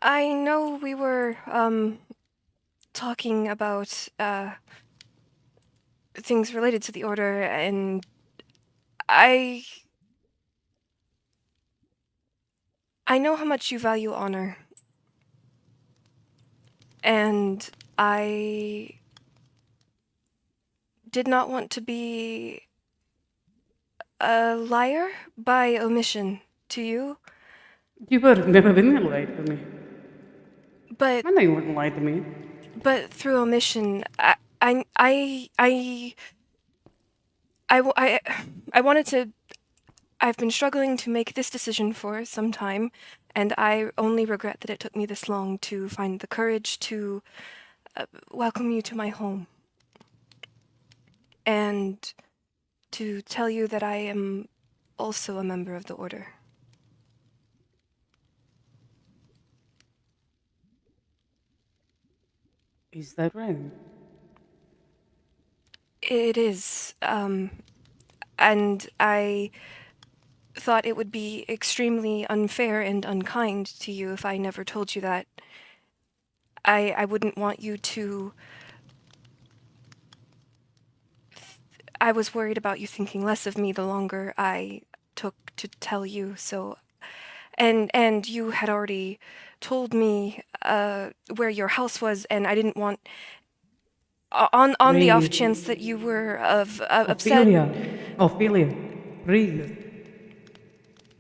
I know we were, talking about, things related to the Order, and I... I know how much you value honor, and I did not want to be a liar by omission to you, You would have never been lied to me. but I know you wouldn't lie to me. through omission, I, w- I wanted to... I've been struggling to make this decision for some time, and I only regret that it took me this long to find the courage to welcome you to my home and to tell you that I am also a member of the Order. Is that right? It is, and I thought it would be extremely unfair and unkind to you if I never told you that. I wouldn't want you to... I was worried about you thinking less of me the longer I took to tell you, so... And you had already told me where your house was, and I didn't want... On the off Breathe. chance that you were upset... Ophelia. Ophelia. Breathe.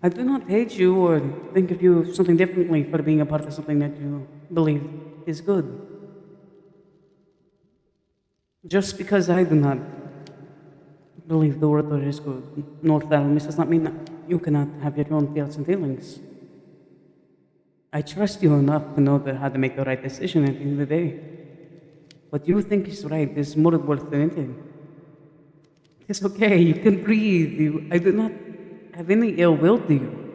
I do not hate you or think of you something differently for being a part of something that you believe is good. Just because I do not believe the order is good, nor Thalamus, does not mean that you cannot have your own thoughts and feelings. I trust you enough to know that how to make the right decision at the end of the day. What you think is right is more worth than anything. It's okay, you can breathe. I do not have any ill will to you.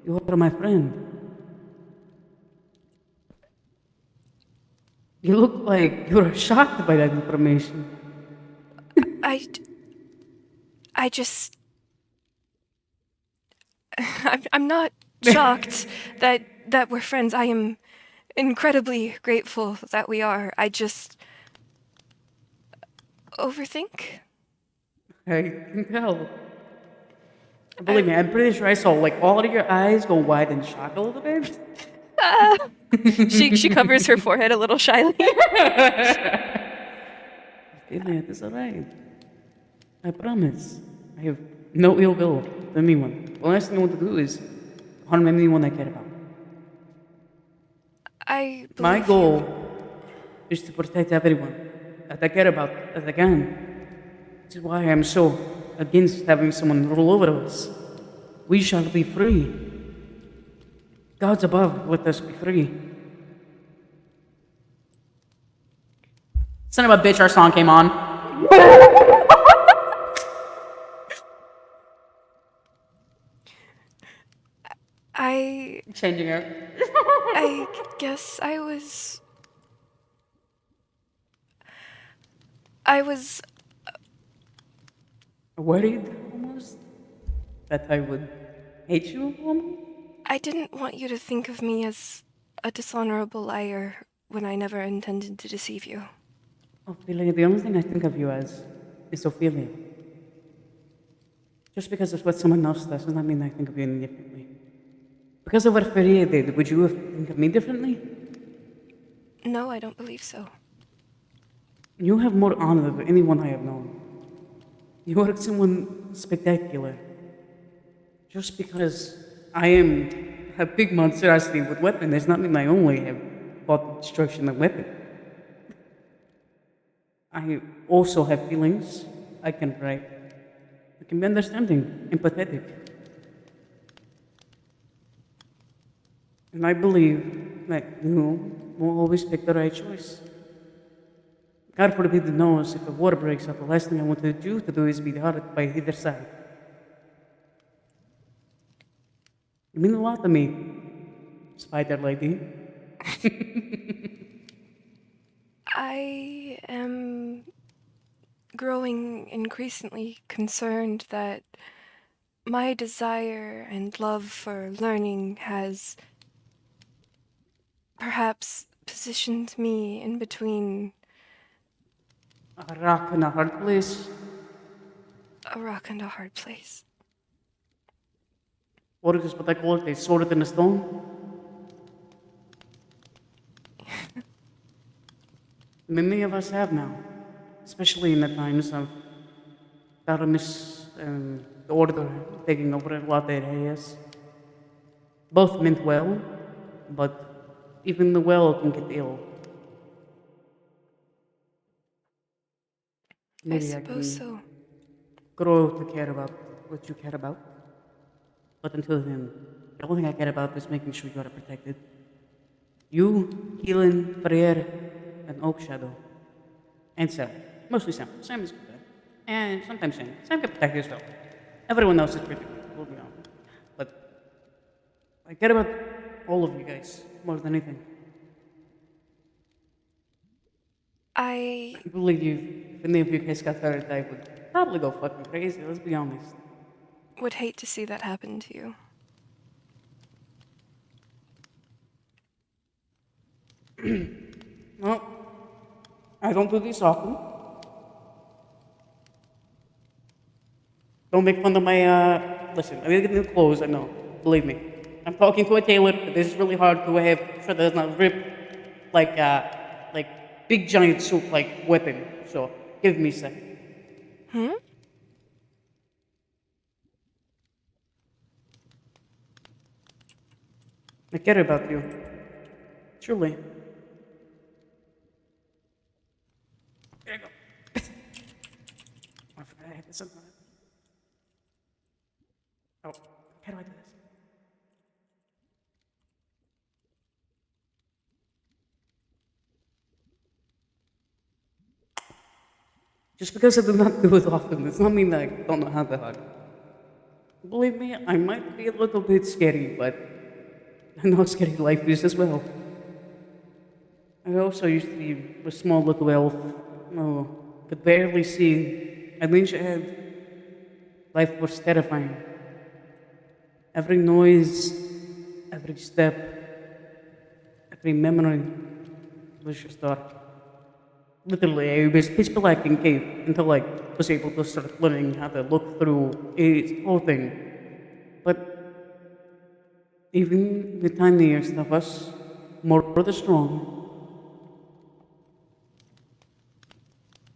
You are my friend. You look like you are shocked by that information. I... I just... I'm not shocked that we're friends. I am incredibly grateful that we are. I just overthink. I can tell. Believe I... me, I'm pretty sure I saw like all of your eyes go wide in shock a little bit. Ah. She covers her forehead a little shyly. Ophelia, it's alright. I promise. I have no ill will to anyone. The last thing I want to do is harm anyone I care about. I My believe you. goal is to protect everyone that I care about as I can. This is why I'm so against having someone rule over us. We shall be free. Gods above, let us be free. Son of a bitch, our song came on. I... Changing it. I guess I was... I was... Worried almost that I would hate you almost. I didn't want you to think of me as a dishonorable liar when I never intended to deceive you. Ophelia, the only thing I think of you as is Ophelia. Just because it's what someone else does does not mean I think of you any differently. Because of what Feria did, would you think of me differently? No, I don't believe so. You have more honor than anyone I have known. You are someone spectacular. Just because I am a big monstrosity with weapon does not mean I only have fought the destruction of weapon. I also have feelings. I can write. I can be understanding, empathetic. And I believe that you will always pick the right choice. God forbid who knows if a war breaks out, the last thing I want you to do is be hurt by either side. You mean a lot to me, Spider Lady. I am growing increasingly concerned that my desire and love for learning has perhaps positioned me in between A rock and a hard place. a rock and a hard place. Or is what I call it, a sword in a stone. Many of us have now, especially in the times of Taramis and the Order taking over a lot of areas. Both meant well, but even the well can get ill. I Maybe I suppose can so. grow to care about what you care about. But until then, the only thing I care about is making sure you are protected. You, Keelan, Ferrer, and Oak Shadow. And Sam. Mostly Sam. Sam is good. And sometimes Sam. Sam can protect yourself. Everyone else is pretty good, we'll be honest. But I care about all of you guys more than anything. I I believe you, if any of you guys got hurt, I would probably go fucking crazy, let's be honest. would hate to see that happen to you. Well, I don't do this often. Don't make fun of my, listen, I need to get new clothes, I know. Believe me. I'm talking to a tailor, but this is really hard to have, sure that does not rip like big giant soup like weapon. So, give me a second. Hmm? I care about you. Truly. There you go. I forgot I had this on my... Oh, how do I do this? Just because I do not do it often does not mean that I don't know how to hug. Believe me, I might be a little bit scary, but I know how scary life is as well. I also used to be a small little elf. Oh, could barely see an inch ahead. Life was terrifying. Every noise, every step, every memory was just dark. Literally, I was pitch black in cave until I was able to start learning how to look through its whole thing. But even the tiniest of us, more the strong,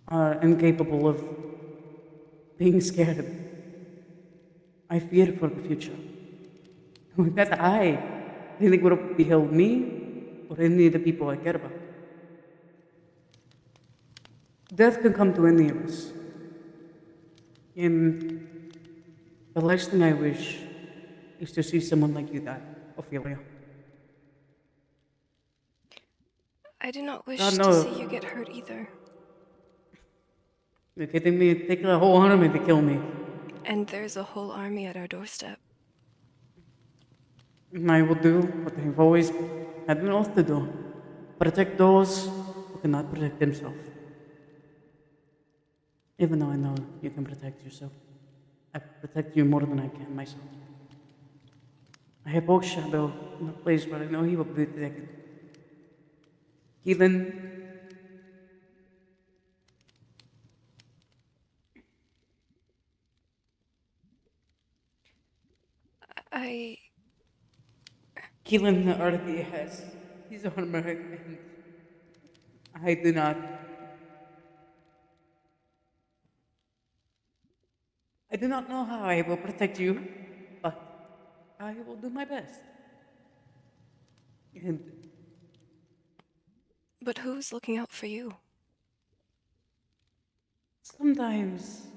are incapable of being scared. I fear for the future. That I think would have beheld me or any of the people I care about. Death can come to any of us. And the last thing I wish is to see someone like you die, Ophelia. I do not God wish to see you no, get hurt either. you're kidding me? It take a whole army to kill me. And there's a whole army at our doorstep. And I will do what I've always had an oath to do. Protect those who cannot protect themselves. Even though I know you can protect yourself. I protect you more than I can myself. I have Oak Shadow in a place where I know he will be protected. Keelan, I Keelan already has his armor and I do not. I do not know how I will protect you, but I will do my best. And but who's looking out for you? sometimes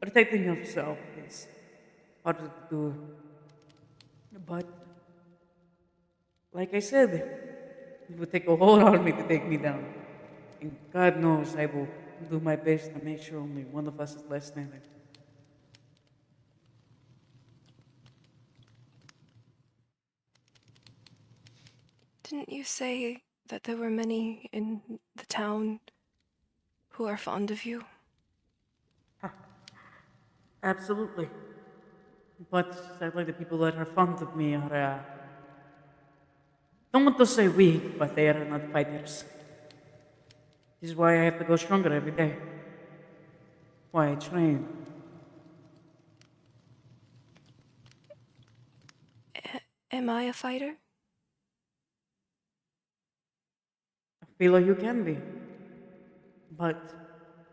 protecting yourself is harder to do. But like I said, it would take a whole army to take me down. And God knows I will do my best to make sure only one of us is left standing. Didn't you say that there were many in the town who are fond of you? Absolutely. But sadly, the people that are fond of me are don't want to say weak, but they are not fighters. This is why I have to go stronger every day. Why I train. Am I a fighter? I feel like you can be, but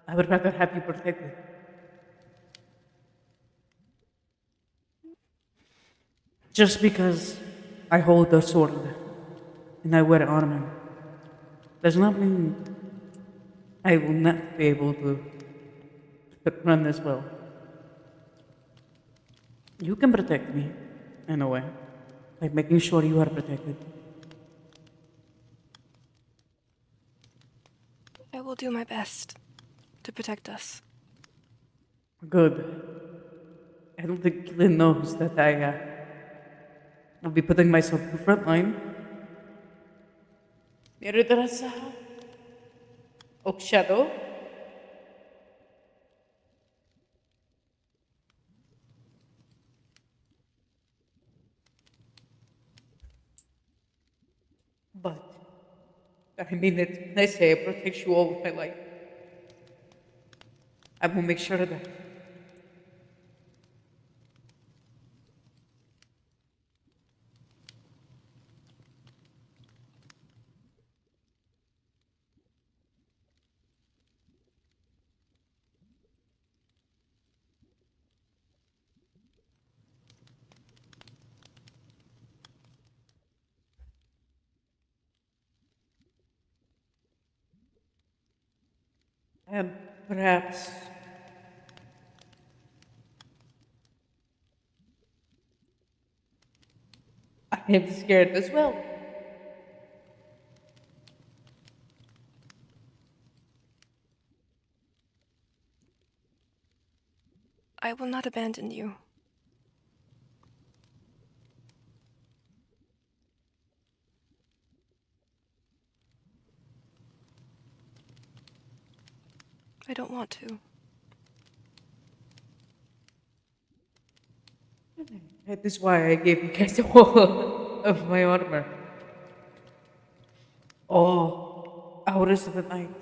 I would rather have you protected. Just because I hold the sword and I wear armor does not mean I will not be able to run as well. You can protect me, in a way, by making sure you are protected. I will do my best to protect us. Good. I don't think Lynn knows that I will be putting myself in the front line. Nerede sa Oak Shadow? But I mean it when I say I protect you all of my life. I will make sure that and perhaps I am scared as well. I will not abandon you. I don't want to. That is why I gave you guys all of my armor. All hours of the night.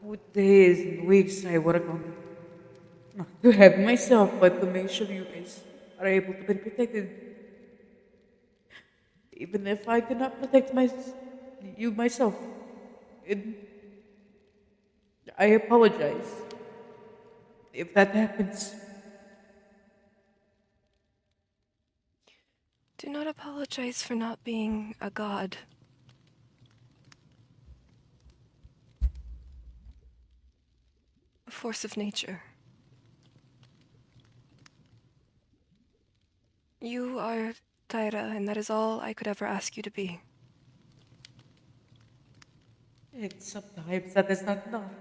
What days and weeks I work on it. Not to have myself, but to make sure you guys are able to be protected. Even if I cannot protect you myself. And I apologize if that happens. Do not apologize for not being a god. A force of nature. You are Taira, and that is all I could ever ask you to be. And sometimes that is not enough.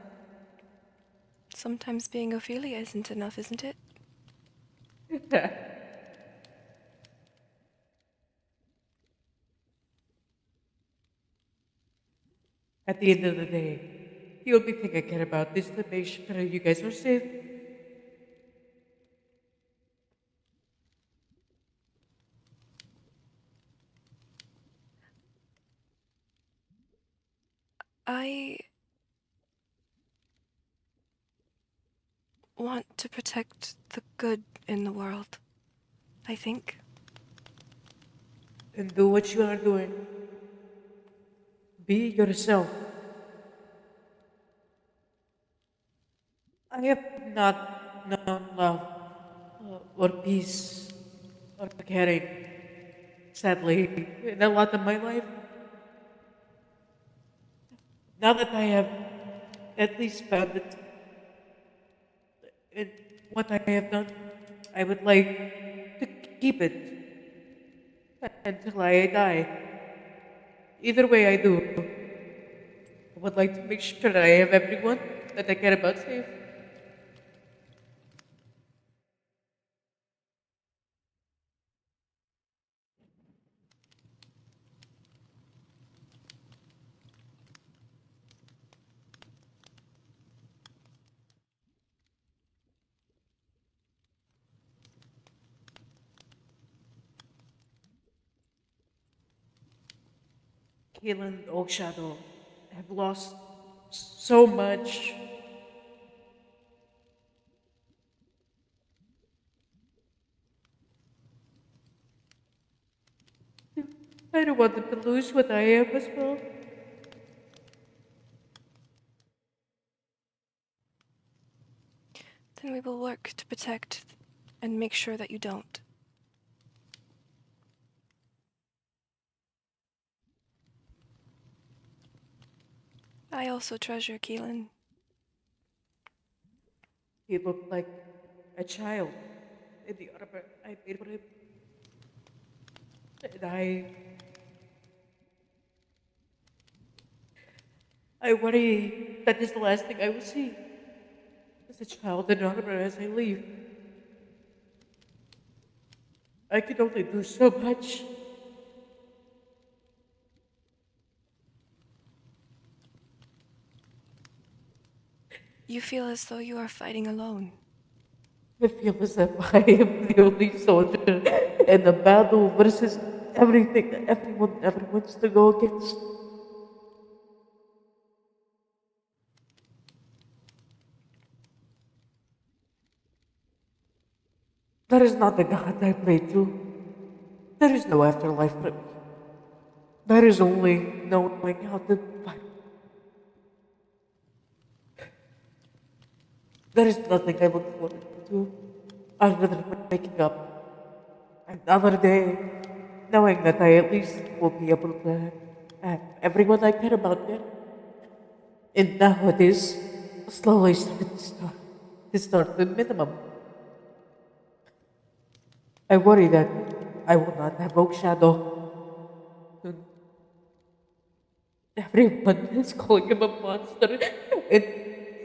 Sometimes being Ophelia isn't enough, isn't it? At the end of the day, the only thing I care about is to make sure you guys are safe. I want to protect the good in the world, I think. And do what you are doing. Be yourself. I have not known love or peace or caring, sadly, in a lot of my life. Now that I have at least found it in what I have done, I would like to keep it until I die. Either way I do, I would like to make sure that I have everyone that I care about safe. Kaelin, Oak Shadow have lost so much. I don't want them to lose what I am as well. Then we will work to protect and make sure that you don't. I also treasure Keelan. He looked like a child in the armor I made for him. And I worry that is the last thing I will see. As a child in armor as I leave. I can only do so much. You feel as though you are fighting alone. I feel as if I am the only soldier in the battle versus everything that everyone ever wants to go against. That is not the God I pray to. There is no afterlife for me. There is only knowing how to fight. There is nothing I look forward to other than waking up another day, knowing that I at least will be able to have everyone I care about there. And nowadays, slowly to start the minimum. I worry that I will not have Oak Shadow. Everyone is calling him a monster, and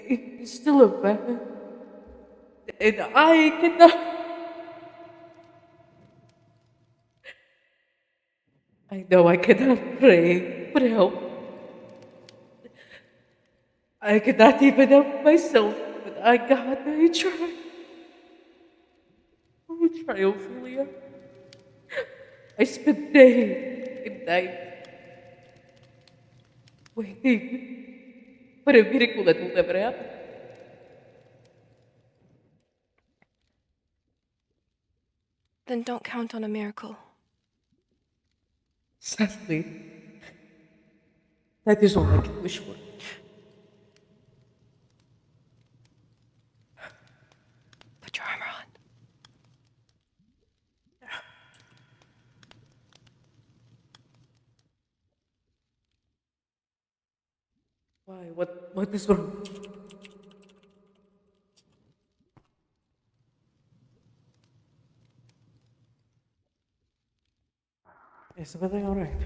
he's still a man. And I cannot. I know I cannot pray for help. I cannot even help myself, but I try. I try, Ophelia. I spend day and night waiting for a miracle that will never happen. Then don't count on a miracle. Sadly, that is all I can wish for. Put your armor on. Why? What is wrong? Is everything alright?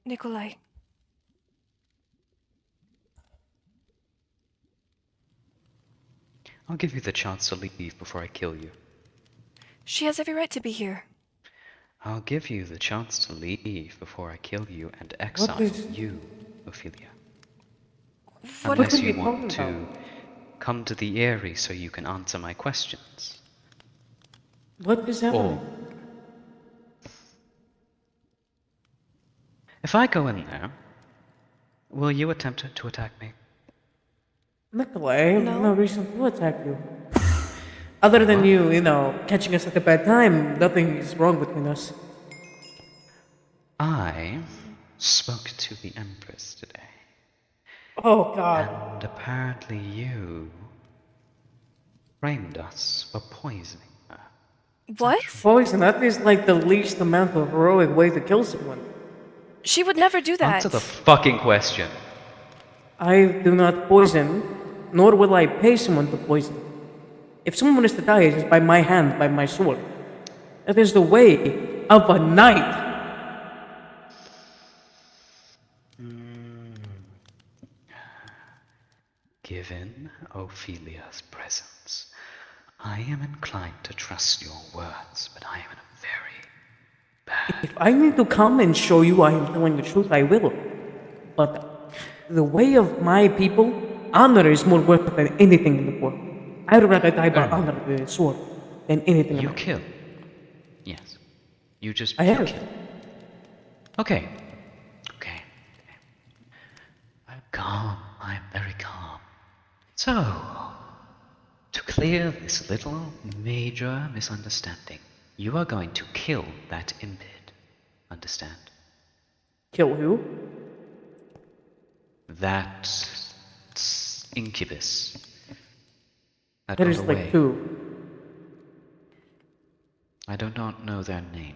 Nikolai, I'll give you the chance to leave before I kill you. she has every right to be here. I'll give you the chance to leave before I kill you and What exile is. you, Ophelia. What What Unless are you you want talking to about? come to the Eyrie so you can answer my questions. What is happening? Or, if I go in there, will you attempt to attack me? Nikolai, I have no No? reason to attack you. Other than What? you, catching us at a bad time, nothing is wrong between us. I spoke to the Empress today, Oh god. and apparently you framed us for poisoning her. Is that true? What? Poison, that is like the least amount of heroic way to kill someone. She would never do Answer the that. fucking question. I do not poison, nor will I pay someone to poison. If someone is to die, it is by my hand, by my sword. That is the way of a knight. Given Ophelia's presence, I am inclined to trust your words, but I am in a very bad. If I need to come and show you I am telling the truth, I will. But the way of my people, honor is more worth than anything in the world. I'd rather die by honor with a sword than anything You else. kill. Yes. You I you have. kill. Okay. Okay. I'm calm. I'm very calm. So, to clear this little major misunderstanding, you are going to kill that impid. Understand? Kill who? That incubus that There got is like away. two. I do not know their name,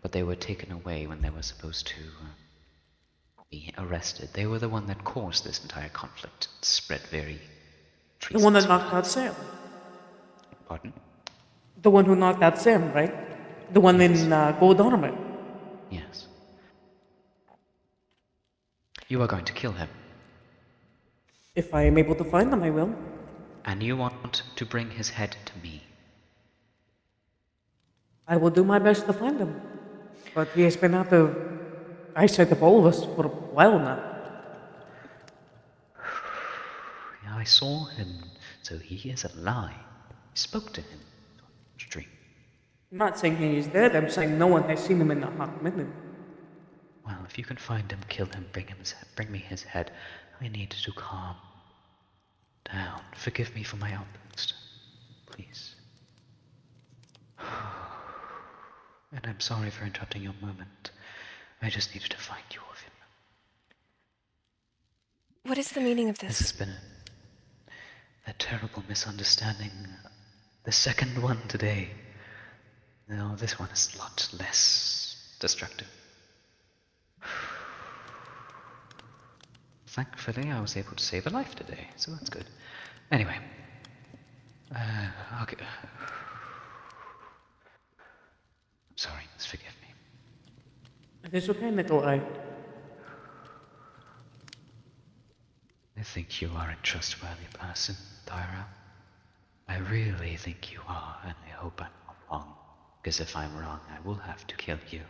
but they were taken away when they were supposed to be arrested. They were the one that caused this entire conflict. It spread very The one that treasonous knocked out words. Sam. Pardon? The one who knocked out Sam, right? The one Yes. in gold armor. Yes. You are going to kill him. If I am able to find them, I will. And you want to bring his head to me. I will do my best to find him. But he has been out of eyesight of all of us for a while now. Yeah, I saw him, so he is alive. I spoke to him. Dream. I'm not saying he is dead, I'm saying no one has seen him in a hot minute. Well, if you can find him, kill him, bring me his head. I need to calm down. Forgive me for my outburst. Please. And I'm sorry for interrupting your moment. I just needed to find you of him. What is the meaning of This has this? been a terrible misunderstanding. The second one today. No, this one is a lot less destructive. Thankfully, I was able to save a life today, so that's good. Anyway, okay. I'm sorry, just forgive me. It is okay, Nikolai. I think you are a trustworthy person, Tyra. I really think you are, and I hope I'm not wrong. Because if I'm wrong, I will have to kill you.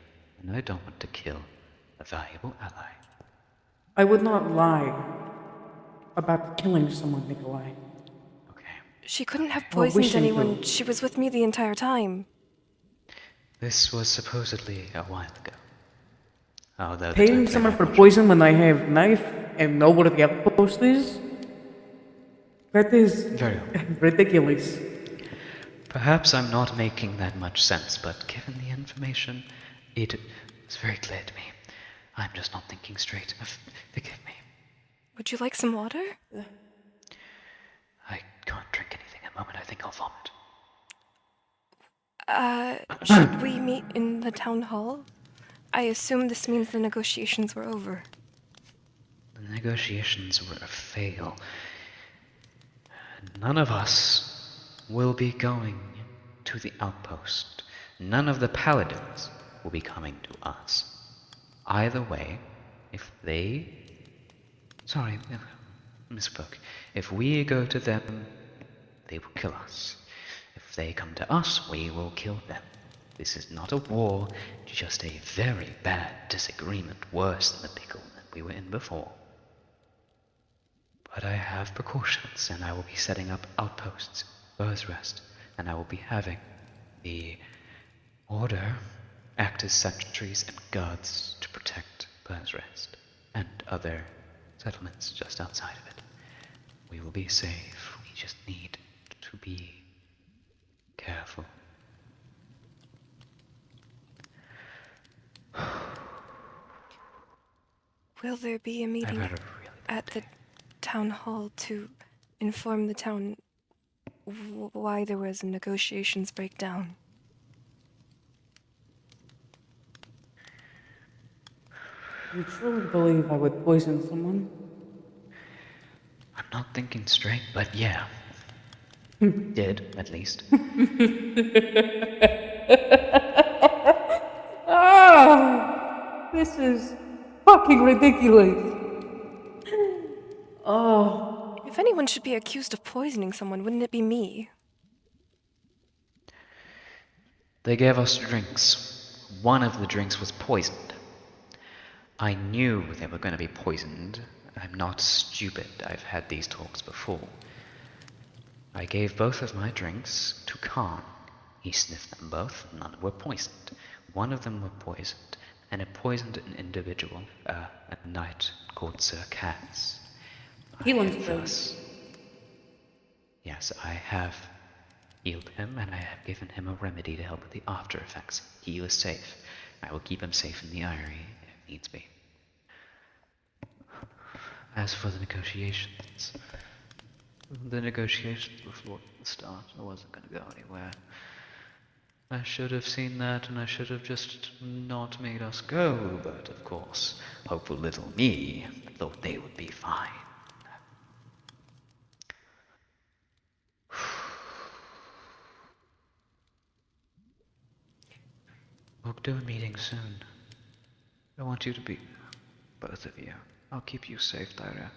And I don't want to kill a valuable ally. I would not lie about killing someone, Nikolai. Okay. She couldn't have Or poisoned wishing anyone. to. She was with me the entire time. This was supposedly a while ago. Although the time Paying frame someone I'm for not sure. poison when I have knife and know where the outpost is? That is Very well. ridiculous. Perhaps I'm not making that much sense, but given the information, it was very clear to me. I'm just not thinking straight. Forgive me. Would you like some water? I can't drink anything at the moment. I think I'll vomit. Should we meet in the town hall? I assume this means the negotiations were over. The negotiations were a fail. None of us will be going to the outpost. None of the paladins will be coming to us. Either way, if they... Sorry, misspoke. If we go to them, they will kill us. If they come to us, we will kill them. This is not a war, just a very bad disagreement, worse than the pickle that we were in before. But I have precautions, and I will be setting up outposts, Bird's Rest, and I will be having the Order act as sentries and guards to protect Bird's Rest and other settlements just outside of it. We will be safe. We just need to be careful. Will there be a I've meeting had a really bad at the day. town hall to inform the town why there was a negotiations breakdown? You truly believe I would poison someone? I'm not thinking straight, but yeah. Did, at least. Ah! This is fucking ridiculous. Oh, If anyone should be accused of poisoning someone, wouldn't it be me? They gave us drinks. One of the drinks was poisoned. I knew they were going to be poisoned. I'm not stupid. I've had these talks before. I gave both of my drinks to Khan. He sniffed them both. None were poisoned. One of them were poisoned. and it poisoned an individual, a knight called Sir Cass. Healing I spell. thus, yes, I have healed him, and I have given him a remedy to help with the after effects. He is safe. I will keep him safe in the Eyrie if needs be. As for the negotiations before the start, I wasn't going to go anywhere. I should have seen that, and I should have just not made us go, but of course, hopeful little me thought they would be fine. We'll do a meeting soon. I want you to be, both of you. I'll keep you safe, Lyra.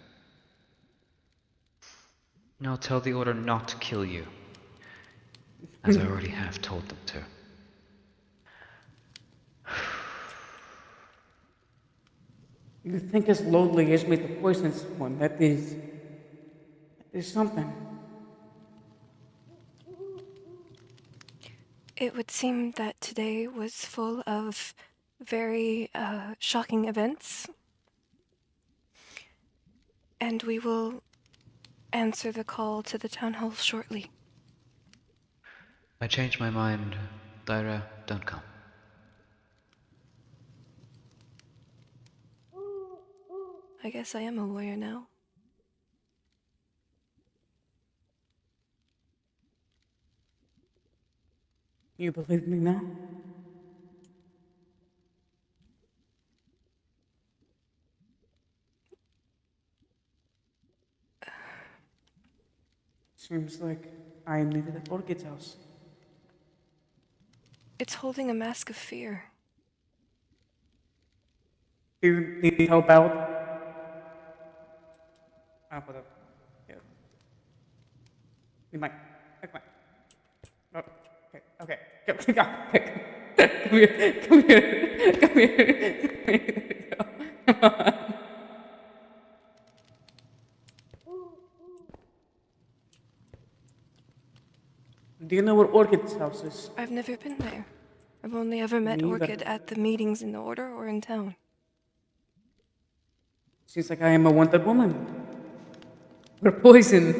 And I'll tell the Order not to kill you, as I already have told them to. You think as lonely as me the poisonous one, that is something. It would seem that today was full of very shocking events, and we will answer the call to the town hall shortly. I changed my mind. Lyra, don't come. I guess I am a warrior now. You believe me now? Seems like I am needed at Orchid's house. It's holding a mask of fear. Do you need help out? Put up. Yeah. You might. Okay. Oh, okay. Okay. Come here. Come here. Come here. Come here. Come on. Do you know where Orchid's house is? I've never been there. I've only ever met Me either. Orchid at the meetings in the Order or in town. Seems like I am a wanted woman. For poison.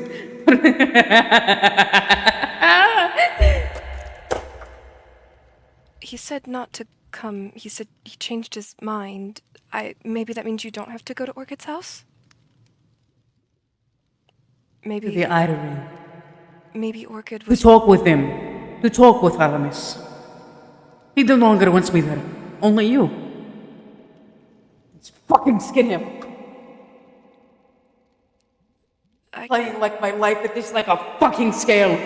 He said not to come. He said he changed his mind. Maybe that means you don't have to go to Orchid's house? To the Eyrie. Maybe Orchid To was... talk with him. To talk with Aramis. He no longer wants me there. Only you. Let's fucking skin him. Playing like my life at this like a fucking scale.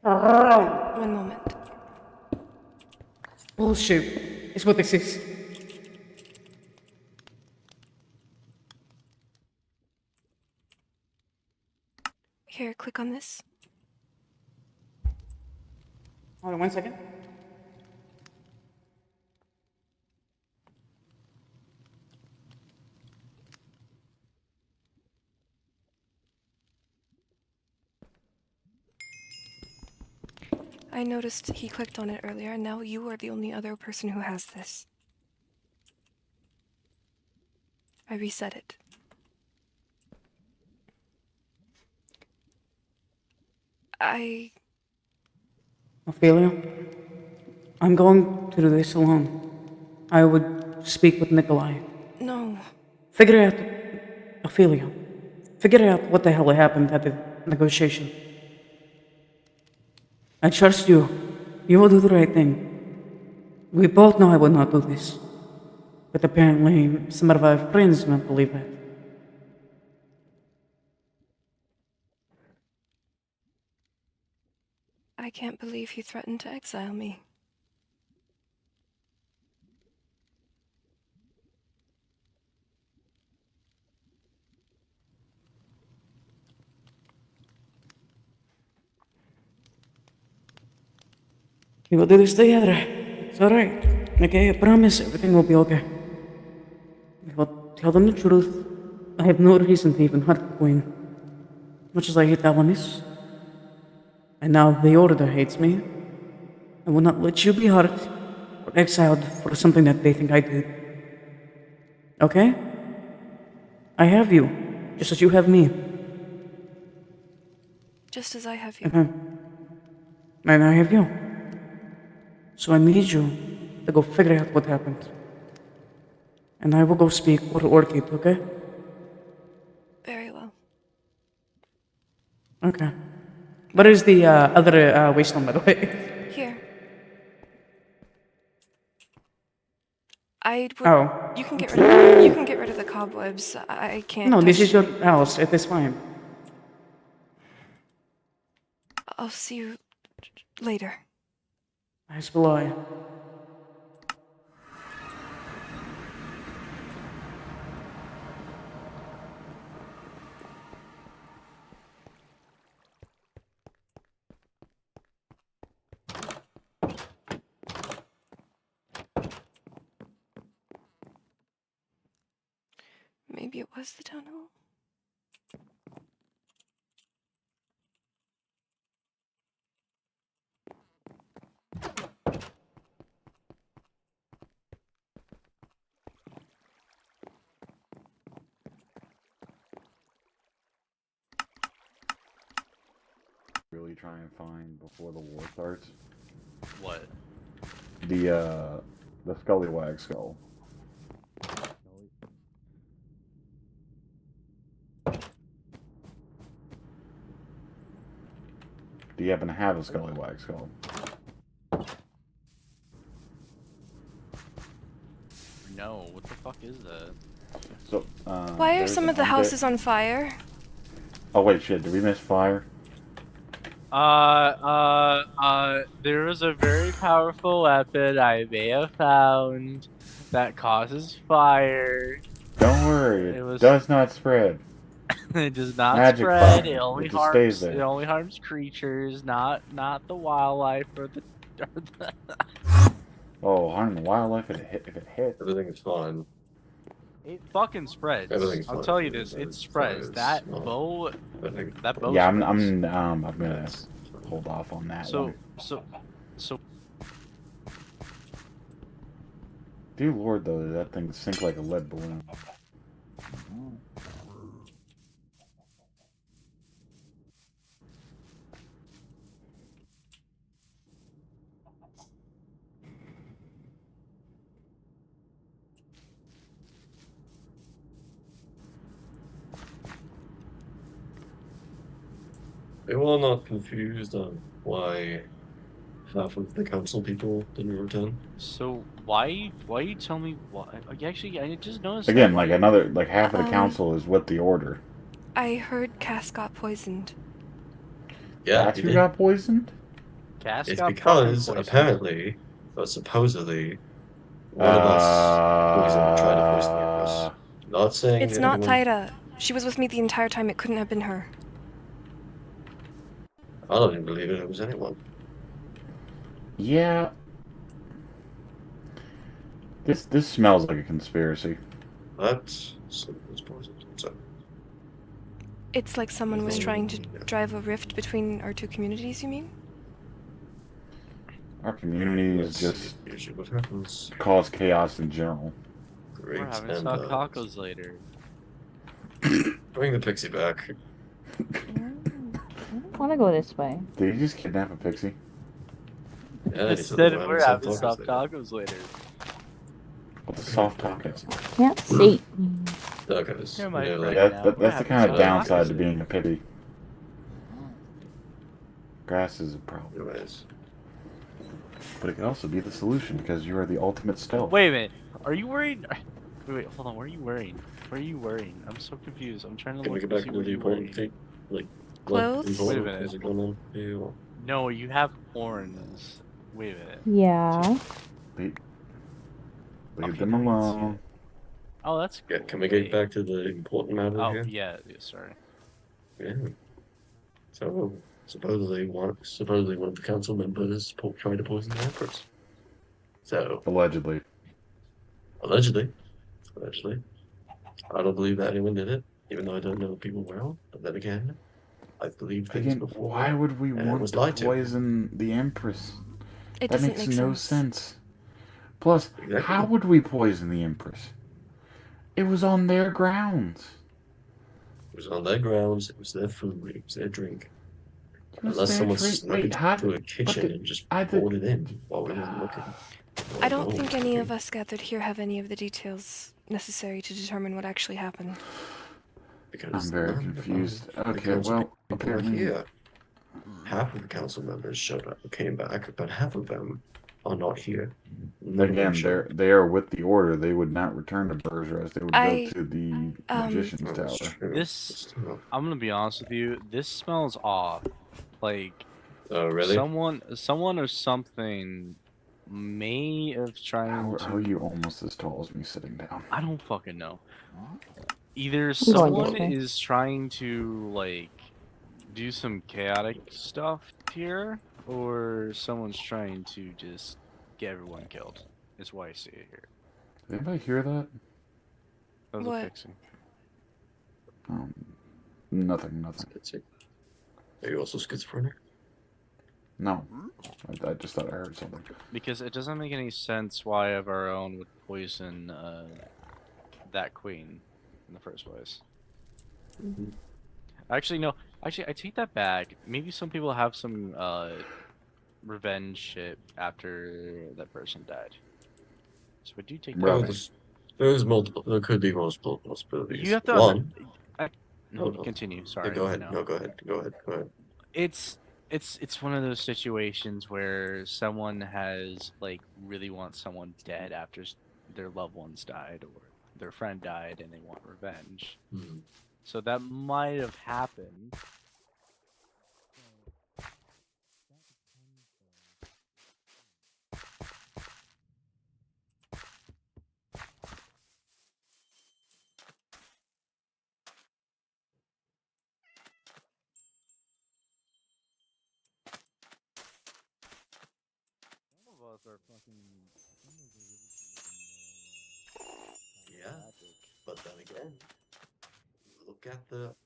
One moment. Bullshit is what this is. Here, click on this. Hold on 1 second. I noticed he clicked on it earlier, and now you are the only other person who has this. I reset it. Ophelia, I'm going to do this alone. I would speak with Nikolai. No. Figure out, Ophelia, figure out what the hell happened at the negotiation. I trust you. You will do the right thing. We both know I would not do this. But apparently, some of our friends don't believe that. I can't believe he threatened to exile me. We will do this together. It's alright. Okay, I promise everything will be okay. We will tell them the truth. I have no reason to even hurt the Queen. Much as I hate Alanis. And now the Order hates me. I will not let you be hurt. or exiled for something that they think I did. Okay? I have you, just as you have me. Just as I have you. And I have you. So I need you to go figure out what happened. And I will go speak with Orchid, okay? Very well. Okay. What is the other wasteland, by the way? Here. I would. Oh. You can get rid of. You can get rid of the cobwebs. I can't No, this touch. is your house. It is fine. I'll see you later. As will I. Maybe it was the town hall. Really try and find before the war starts? What? The Scullywag skull. Do you happen to have a Scullywag skull? No, what the fuck is that? So, Why are there's some an of the undead- houses on fire? Oh wait, shit, did we miss fire? There is a very powerful weapon I may have found that causes fire. Don't worry, it It was- does not spread. It does not Magic spread. fire. It only It just stays harms. It there. only harms creatures, not the wildlife or the. Oh, harm the wildlife if it hits. Everything is fine. It fucking spreads. Everything's I'll fine. tell you this. It spreads. Fire That is not- bow. Everything. That bow. Yeah, spreads. I'm gonna That's- hold off on that So one. so. Dear Lord, though, that thing sink like a lead balloon. They were not confused on why half of the council people didn't return. So why you tell me why? Actually, I just noticed. Again, that. like another, like half of the Um, council is with the order. I heard Cass got poisoned. Yeah, That's he who did. got poisoned? Cass It's got because fucking poisoned. apparently, or supposedly, one of us poisoned, tried to poison the Empress. Not saying It's that not anyone. Taida. She was with me the entire time. It couldn't have been her. I don't even believe it was anyone. Yeah. This smells like a conspiracy. That's someone was poisoned. So It's like someone was trying to drive a rift between our two communities, you mean? Our community is that's just usually what happens. cause chaos in general. Great. We're having And, some tacos later. bring the pixie back. I want to go this way. Did you just kidnap a pixie? Yeah, I he said we're we're soft having soft later. tacos later. What the soft tacos? Can't see. Tacos. You're my You know, friend. like, now. That's We're the having kind of soft downside tacos to later. being a pity. Grass is a problem. anyways. But it could also be the solution because you are the ultimate stealth. Wait a minute. Are you wearing? Wait, hold on. What are you wearing? What are you wearing? I'm so confused. I'm trying to Can we look get to back see to what the you're important wearing. thing? Like, Clothes? important Wait a minute. things are going on here, or- No, you have horns. Wait a minute. Yeah. Leave Okay, them I can see alone. Oh, that's Yeah, cool. can we get Wait. back to the important matter Oh here? yeah. Sorry. Yeah. So supposedly one of the council members tried to poison the Empress. So Allegedly. allegedly, I don't believe that anyone did it, even though I don't know people well. But then again, I've believed things Again, before. why would we and it want was to lied to. poison the Empress? It That doesn't makes make no sense. sense. Plus, Exactly. how would we poison the Empress? It was on their grounds. It was on their grounds. It was their food. It was their drink. It was Unless their someone drink. snuck Wait, into how a did... But kitchen and just I poured did... it in while we weren't looking. I While no don't one think was any of looking. us gathered here have any of the details necessary to determine what actually happened. Because I'm very none confused. of the Okay, council well, people are apparently... here. Half of the council members showed up, came back, but half of them are not here. None of them Again, showed up. they are with the order. They would not return to Bergerac. They would go I, to the Magician's Oh, that's Tower. true. This, Oh, I'm gonna be honest with you. This smells off. Like really? someone or something may have trying How are you to. almost as tall as me sitting down? I don't fucking know. Either I'm going someone this way. is trying to like do some chaotic stuff here, or someone's trying to just get everyone killed. Is why I see it here. Did anybody hear that? That was a what? pixie. Nothing. Schizophrenic. Are you also schizophrenic? No. I just thought I heard something. Because it doesn't make any sense why of our own would poison that queen in the first place. Mm-hmm. Actually, no. Actually, I take that back. Maybe some people have some revenge shit after that person died. So I do take that Oh, Right. back. there's multiple. There could be multiple possibilities. You have to One. no, Oh, no. continue. Yeah, Sorry. go ahead. No. No, go ahead. Go ahead. Go ahead. It's one of those situations where someone has like really wants someone dead after their loved ones died or their friend died and they want revenge. Hmm. So that might have happened. Some of us are fucking. Yeah, but then again,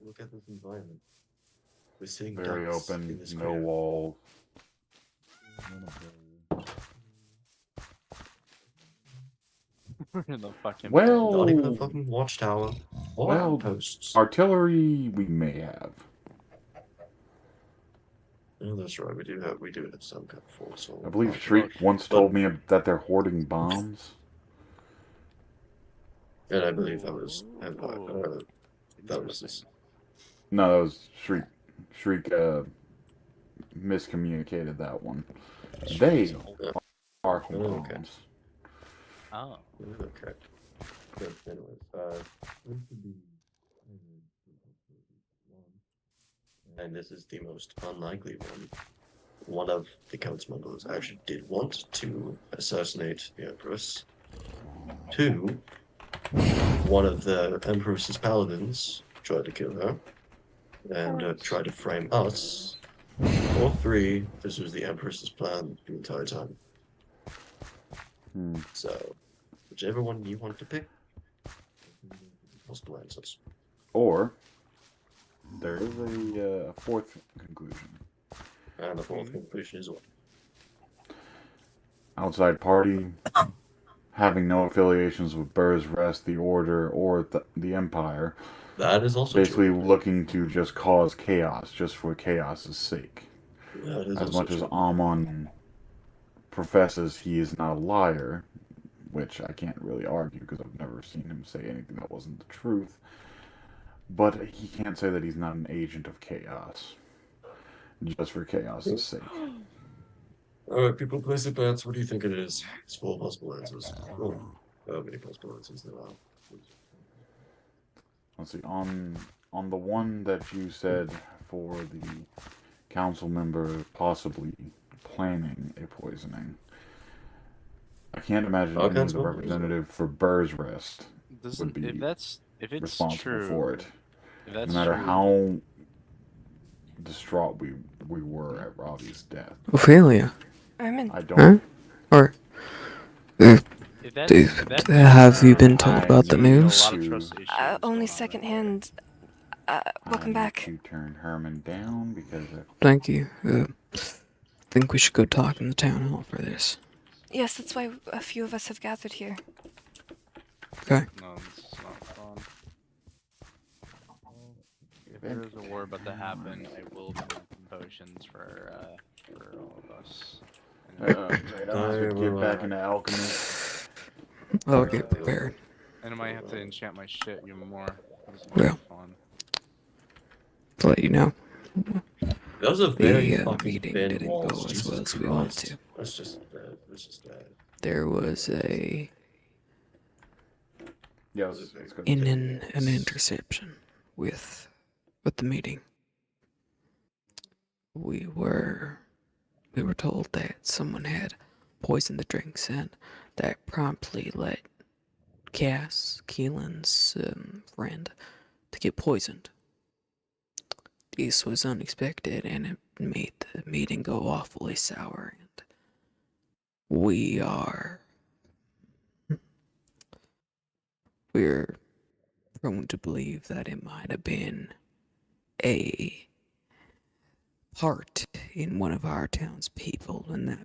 look at this environment. We're seeing Very ducks in open, the no square. walls. We're in the fucking Well, Not even a fucking watchtower or well, outposts. artillery we may have. No, that's right. We do have some kind of force. I believe Shriek once But told me that they're hoarding bombs. and I believe that was Interesting. No, that was Shriek. Shriek miscommunicated that one. They are holding okay. bombs. Oh. Okay. Good. Anyways, this could be, and this is the most unlikely one. One of the council members actually did want to assassinate the Empress. Two, one of the Empress's paladins tried to kill her and tried to frame us. Or three, this was the Empress's plan the entire time. So, whichever one you want to pick, possible answers. Or there is a fourth conclusion. And the fourth conclusion is what? Outside party having no affiliations with Burr's Rest, the Order, or the Empire. That is also Basically true. looking to just cause chaos, just for chaos's sake. That is As also much as true. Amon professes he is not a liar, which I can't really argue because I've never seen him say anything that wasn't the truth. But he can't say that he's not an agent of chaos, just for chaos's sake. Alright, people, place their bets. What do you think it is? It's four possible answers. Oh, how many possible answers there are? Let's see. On the one that you said for the council member possibly planning a poisoning, I can't imagine Our any of the council member is representative for Burr's Rest would be If it's responsible true, for it. if No that's matter true, how distraught we were at Robbie's death. Ophelia, Armin. I don't. huh? Or if that's have you been told I about the need a news? lot of trust issues Only going on right secondhand. Welcome I back. need to turn Herman down because Thank you. I think we should go talk in the town hall for this. Yes, that's why a few of us have gathered here. Okay. No, this is not fun. If there is a war about to happen, I will be making potions for all of us. And it might have to Right, I'm gonna have to get back into alchemy. I'll get prepared. and I might have to enchant my shit even more. This is Well, fun. to let you know, That was a very the fucking meeting thin didn't walls. go as well Jesus as we wanted Christ. to. That's just bad. That's just bad. There was a Yeah, it's gonna in take an interception with the meeting. We were told that someone had poisoned the drinks, and that promptly led Cass, Keelan's friend, to get poisoned. This was unexpected, and it made the meeting go awfully sour. And we are we're prone to believe that it might have been a part in one of our townspeople, and that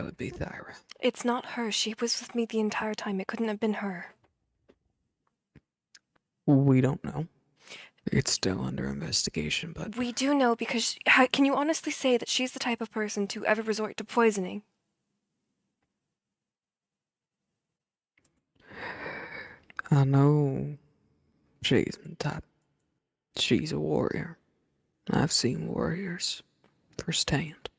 would be Thyra. It's not her. She was with me the entire time. It couldn't have been her. We don't know. It's still under investigation, but We do know because can you honestly say that she's the type of person to ever resort to poisoning? I know she's the type. She's a warrior. I've seen warriors firsthand.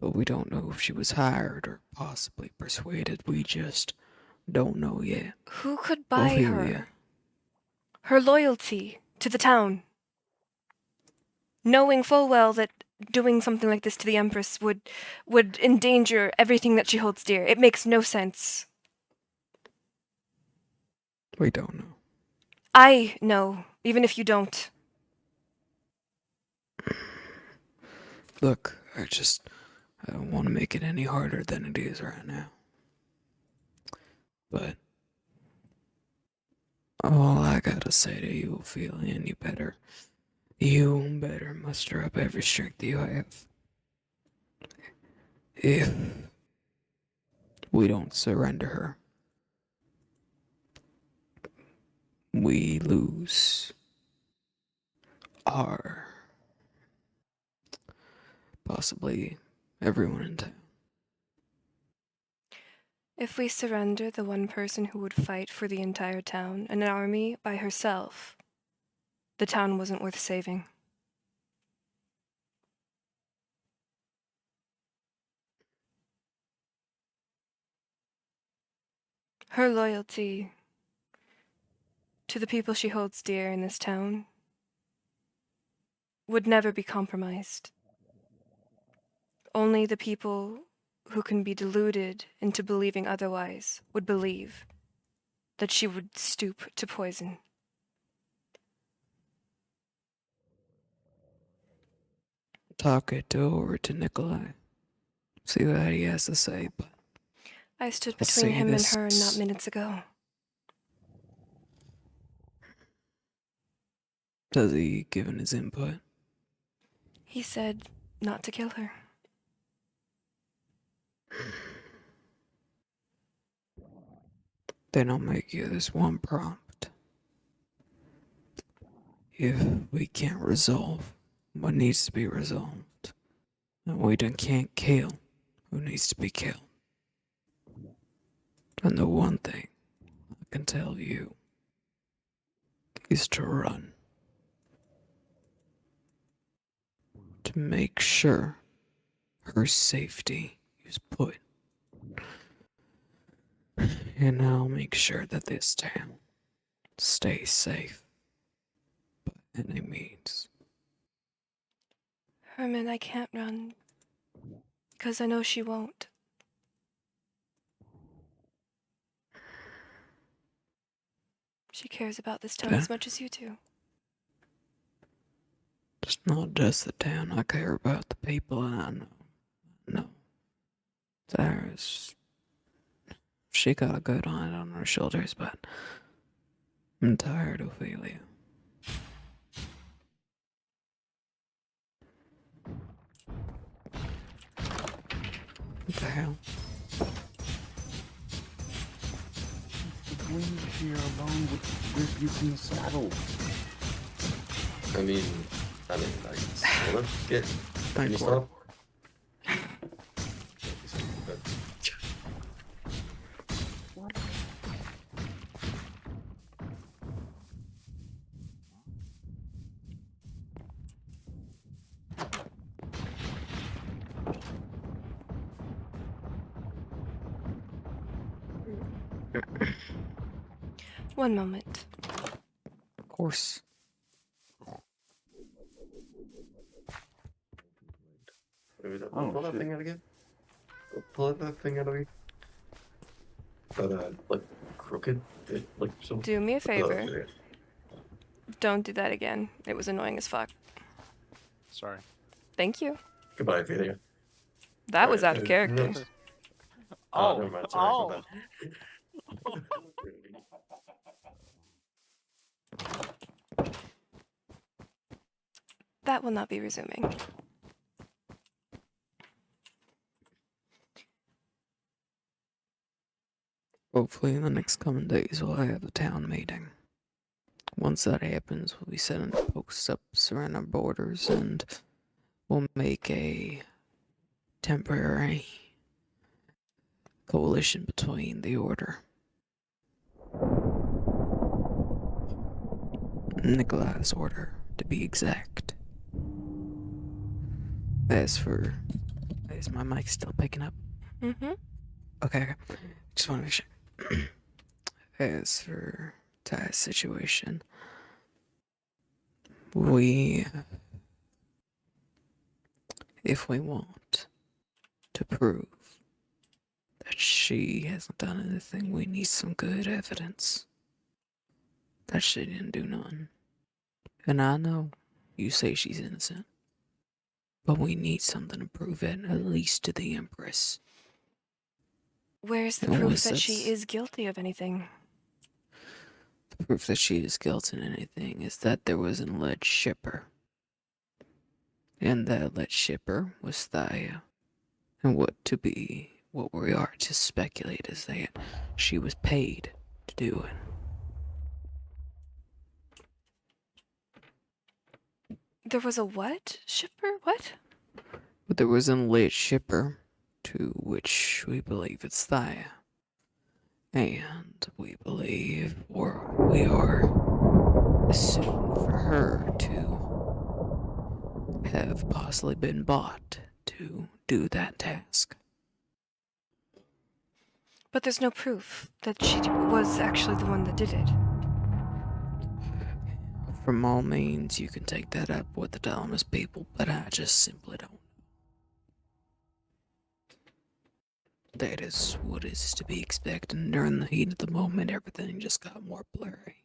But we don't know if she was hired or possibly persuaded. We just don't know yet. Who could buy Ophelia. her? Her loyalty to the town. Knowing full well that doing something like this to the Empress would endanger everything that she holds dear. It makes no sense. We don't know. I know, even if you don't. Look, I don't want to make it any harder than it is right now. But all I gotta say to you, Ophelia, you better muster up every strength you have. If we don't surrender her, we lose our possibly everyone in town. If we surrender the one person who would fight for the entire town, an army by herself, the town wasn't worth saving. Her loyalty to the people she holds dear in this town would never be compromised. Only the people who can be deluded into believing otherwise would believe that she would stoop to poison. Talk it over to Nikolai. See what he has to say, but I stood I'll between say him and this. her not minutes ago. Does he give his input? He said not to kill her. Then I'll make you this one prompt. If we can't resolve what needs to be resolved, and we can't kill who needs to be killed, then the one thing I can tell you is to run. To make sure her safety is put. And I'll make sure that this town stays safe by any means. Herman, I can't run. Because I know she won't. She cares about this town as much as you do. It's not just the town. I care about the people, and I know. No. She got a good eye on her shoulders, but I'm tired, Ophelia. What the hell? The wind here alone would rip you from the saddle. I mean, I sort of get. Can you Thank Lord. stop? One moment. Of course. Oh, Pull that shit. thing out again. Pull that thing out of me. But like crooked, like so. Do me a favor. Okay. Don't do that again. It was annoying as fuck. Sorry. Thank you. Goodbye, Ophelia. That was Alright, out of character. next. Oh, Never mind. Sorry, oh. my bad. That will not be resuming. Hopefully in the next coming days we'll have a town meeting. Once that happens, we'll be setting posts up around our borders and we'll make a temporary coalition between the Order. Nikolai's Order, to be exact. Is my mic still picking up? Mm-hmm. Okay. Just want to make sure. As for Ty's situation, if we want to prove that she hasn't done anything, we need some good evidence that she didn't do nothing. And I know you say she's innocent, but we need something to prove it, at least to the Empress. Where's the And proof once that she that's- is guilty of anything? The proof that she is guilty in anything is that there was an alleged shipper. And that alleged shipper was Thaya. And what we are to speculate is that she was paid to do it. There was a what? Shipper? What? But there was an alleged shipper, to which we believe it's Thaya. And we believe, or we are assuming for her to have possibly been bought to do that task. But there's no proof that she was actually the one that did it. From all means, you can take that up with the Dalamas people, but I just simply don't. That is what is to be expected, and during the heat of the moment, everything just got more blurry.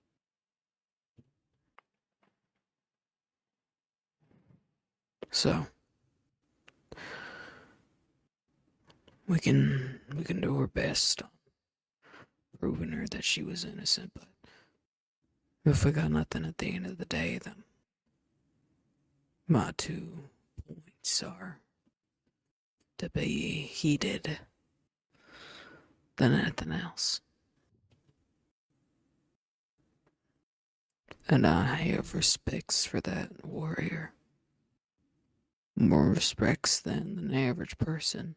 So, we can do our best on proving her that she was innocent, but if we got nothing at the end of the day, then my 2 points are to be heeded than anything else. And I have respects for that warrior. More respects than an average person.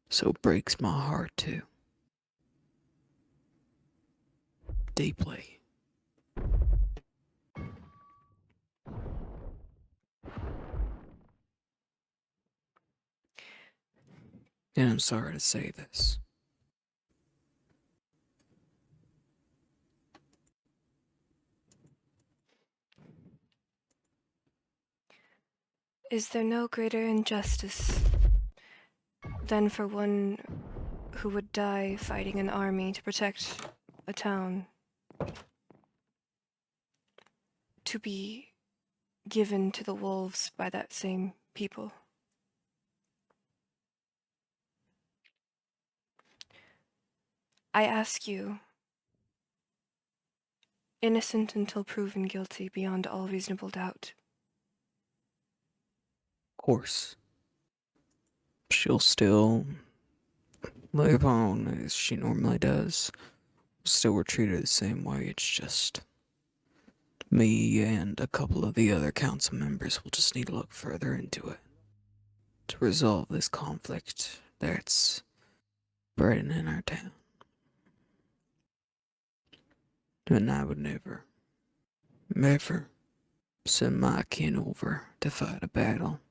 So it breaks my heart too. Deeply. And I'm sorry to say this. Is there no greater injustice than for one who would die fighting an army to protect a town to be given to the wolves by that same people? I ask you, innocent until proven guilty beyond all reasonable doubt. Of course. she'll still live on as she normally does. Still, we're treated the same way. It's just me and a couple of the other council members will just need to look further into it to resolve this conflict that's spreading in our town. And I would never, ever send my kin over to fight a battle.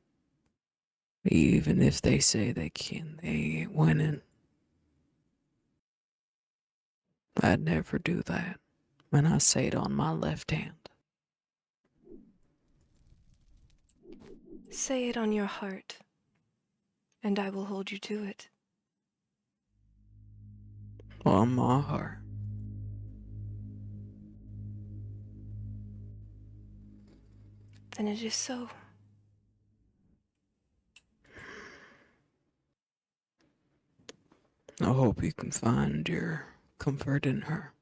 Even if they say they can, they ain't winning. I'd never do that. And I say it on my left hand. Say it on your heart, and I will hold you to it. On my heart. Then it is so. I hope you can find your comfort in her.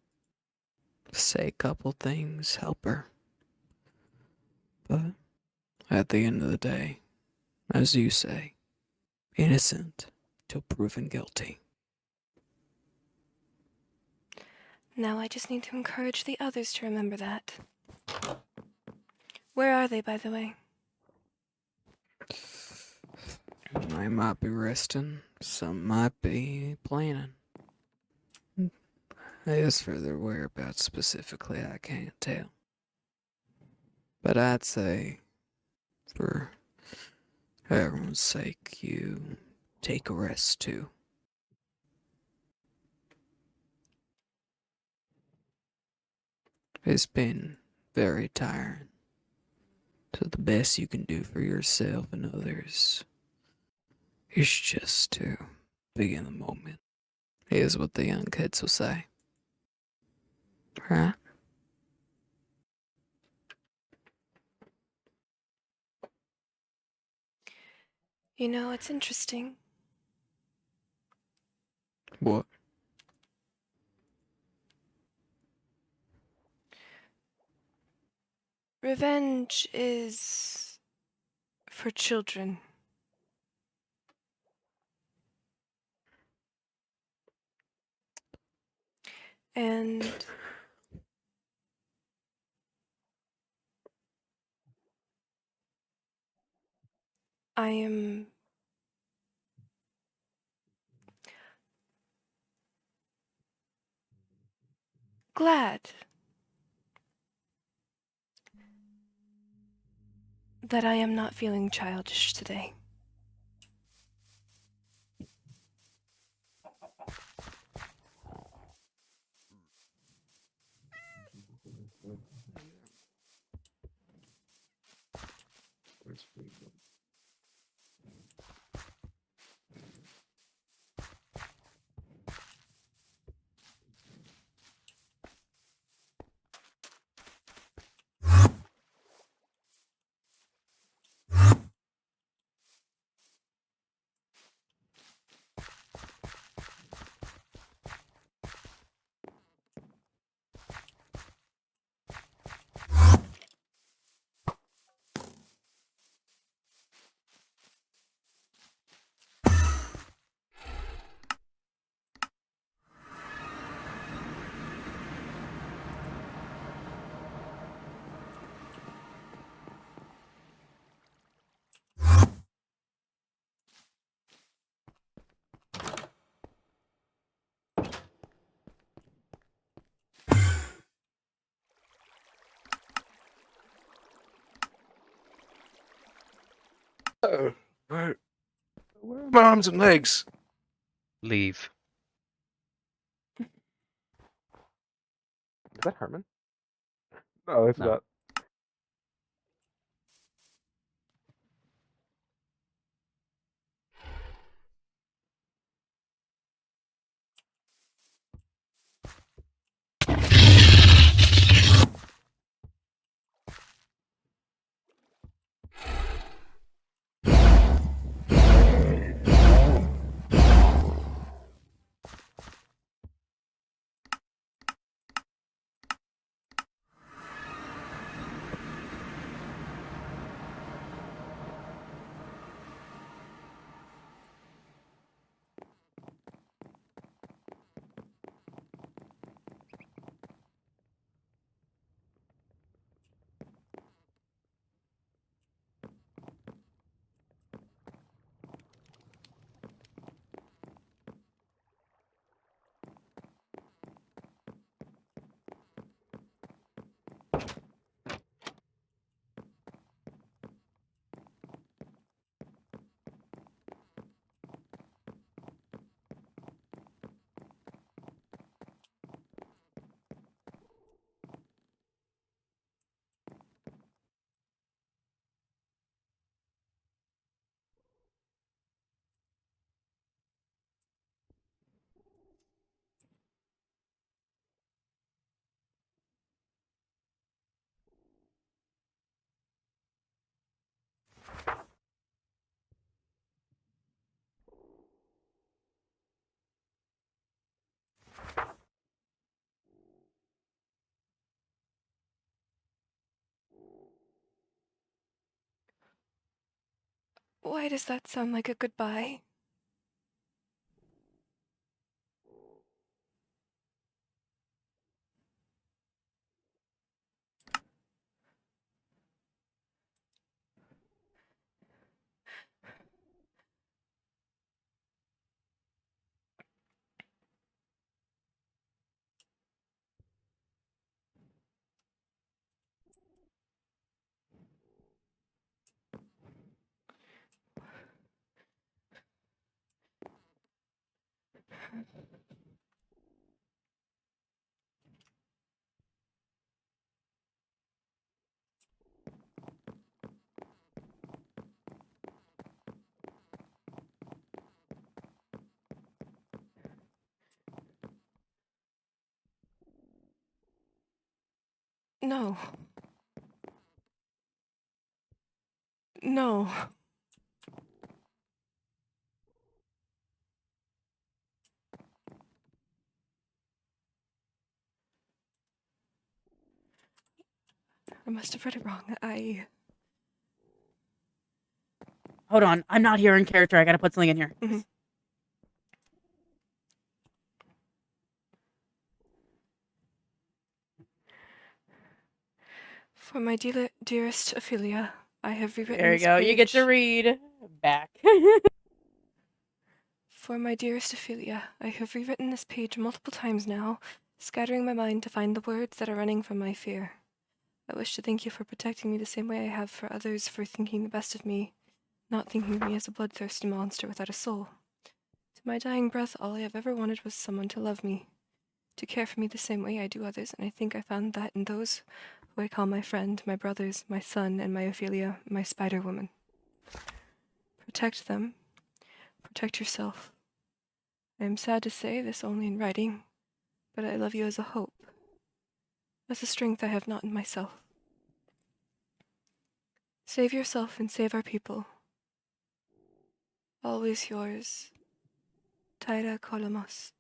Say a couple things, help her. But at the end of the day, as you say, innocent till proven guilty. Now I just need to encourage the others to remember that. Where are they, by the way? They might be resting, some might be planning. As for their whereabouts specifically, I can't tell. But I'd say, for everyone's sake, you take a rest too. It's been very tiring. So the best you can do for yourself and others is just to be in the moment, is what the young kids will say. Right? You know, it's interesting. What? Revenge is for children. And I am glad that I am not feeling childish today. Where are my arms and legs? Leave. Is that Herman? No, it's No. not. Why does that sound like a goodbye? No. No. I must have read it wrong. Hold on, I'm not here in character. I gotta put something in here. Mhm. For my dearest Ophelia, I have rewritten There you this go. page. You get to read back. For my dearest Ophelia, I have rewritten this page multiple times now, scattering my mind to find the words that are running from my fear. I wish to thank you for protecting me the same way I have for others, for thinking the best of me, not thinking of me as a bloodthirsty monster without a soul. To my dying breath, all I have ever wanted was someone to love me, to care for me the same way I do others, and I think I found that in those who I call my friend, my brothers, my son, and my Ophelia, my spider woman. Protect them. Protect yourself. I am sad to say this only in writing, but I love you as a hope, as a strength I have not in myself. Save yourself and save our people. Always yours, Taira Kolomos.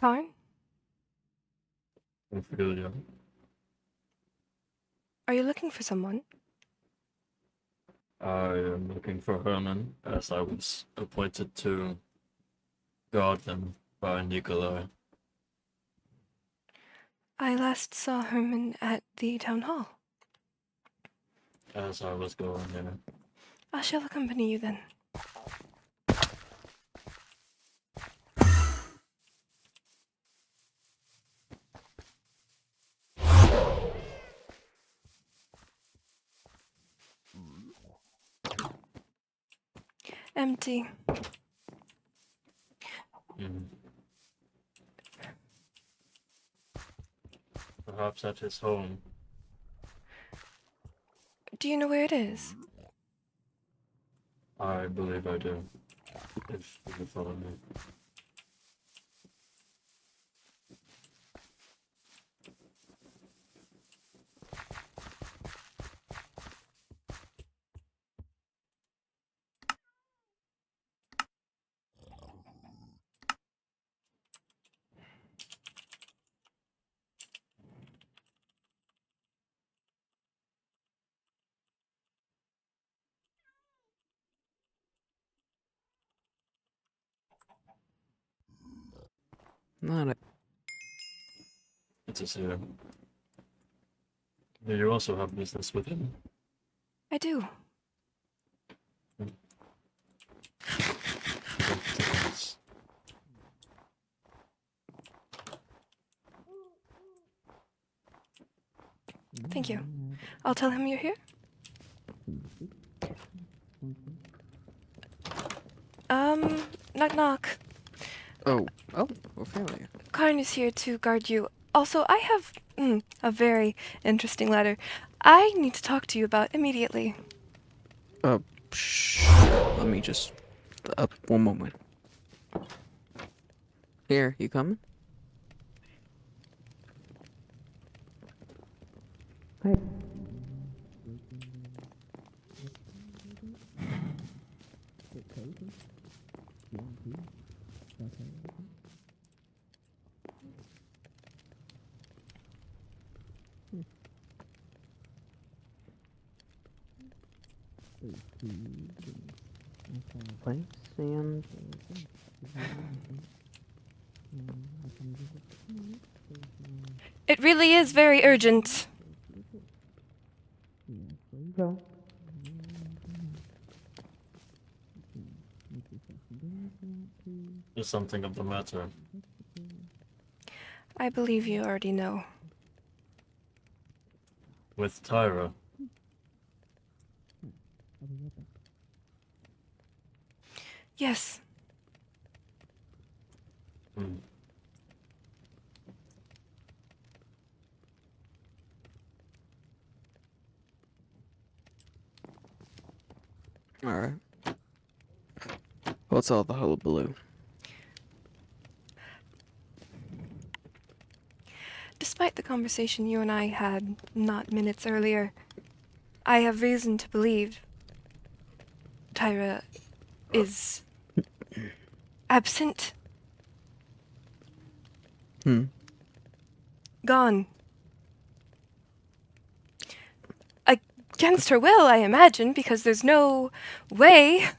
Karn, Ophelia. are you looking for someone? I am looking for Herman, as I was appointed to guard them by Nikolai. I last saw Herman at the town hall. As I was going there. I shall accompany you then. Empty. Perhaps at his home. Do you know where it is? I believe I do. If you follow me. Not a It is here. Do you also have business with him? I do. Yes. Thank you. I'll tell him you're here. Knock knock. Oh, Ophelia. Karn is here to guard you. Also, I have a very interesting letter I need to talk to you about immediately. Shh. Let me just... one moment. Here, you coming? Hey. Place and... It really is very urgent. Go. Is something of the matter? I believe you already know. With Tyra? Yes. Alright. What's all the hullabaloo? Despite the conversation you and I had not minutes earlier, I have reason to believe Tyra is absent. Gone. Against her will, I imagine, because there's no way.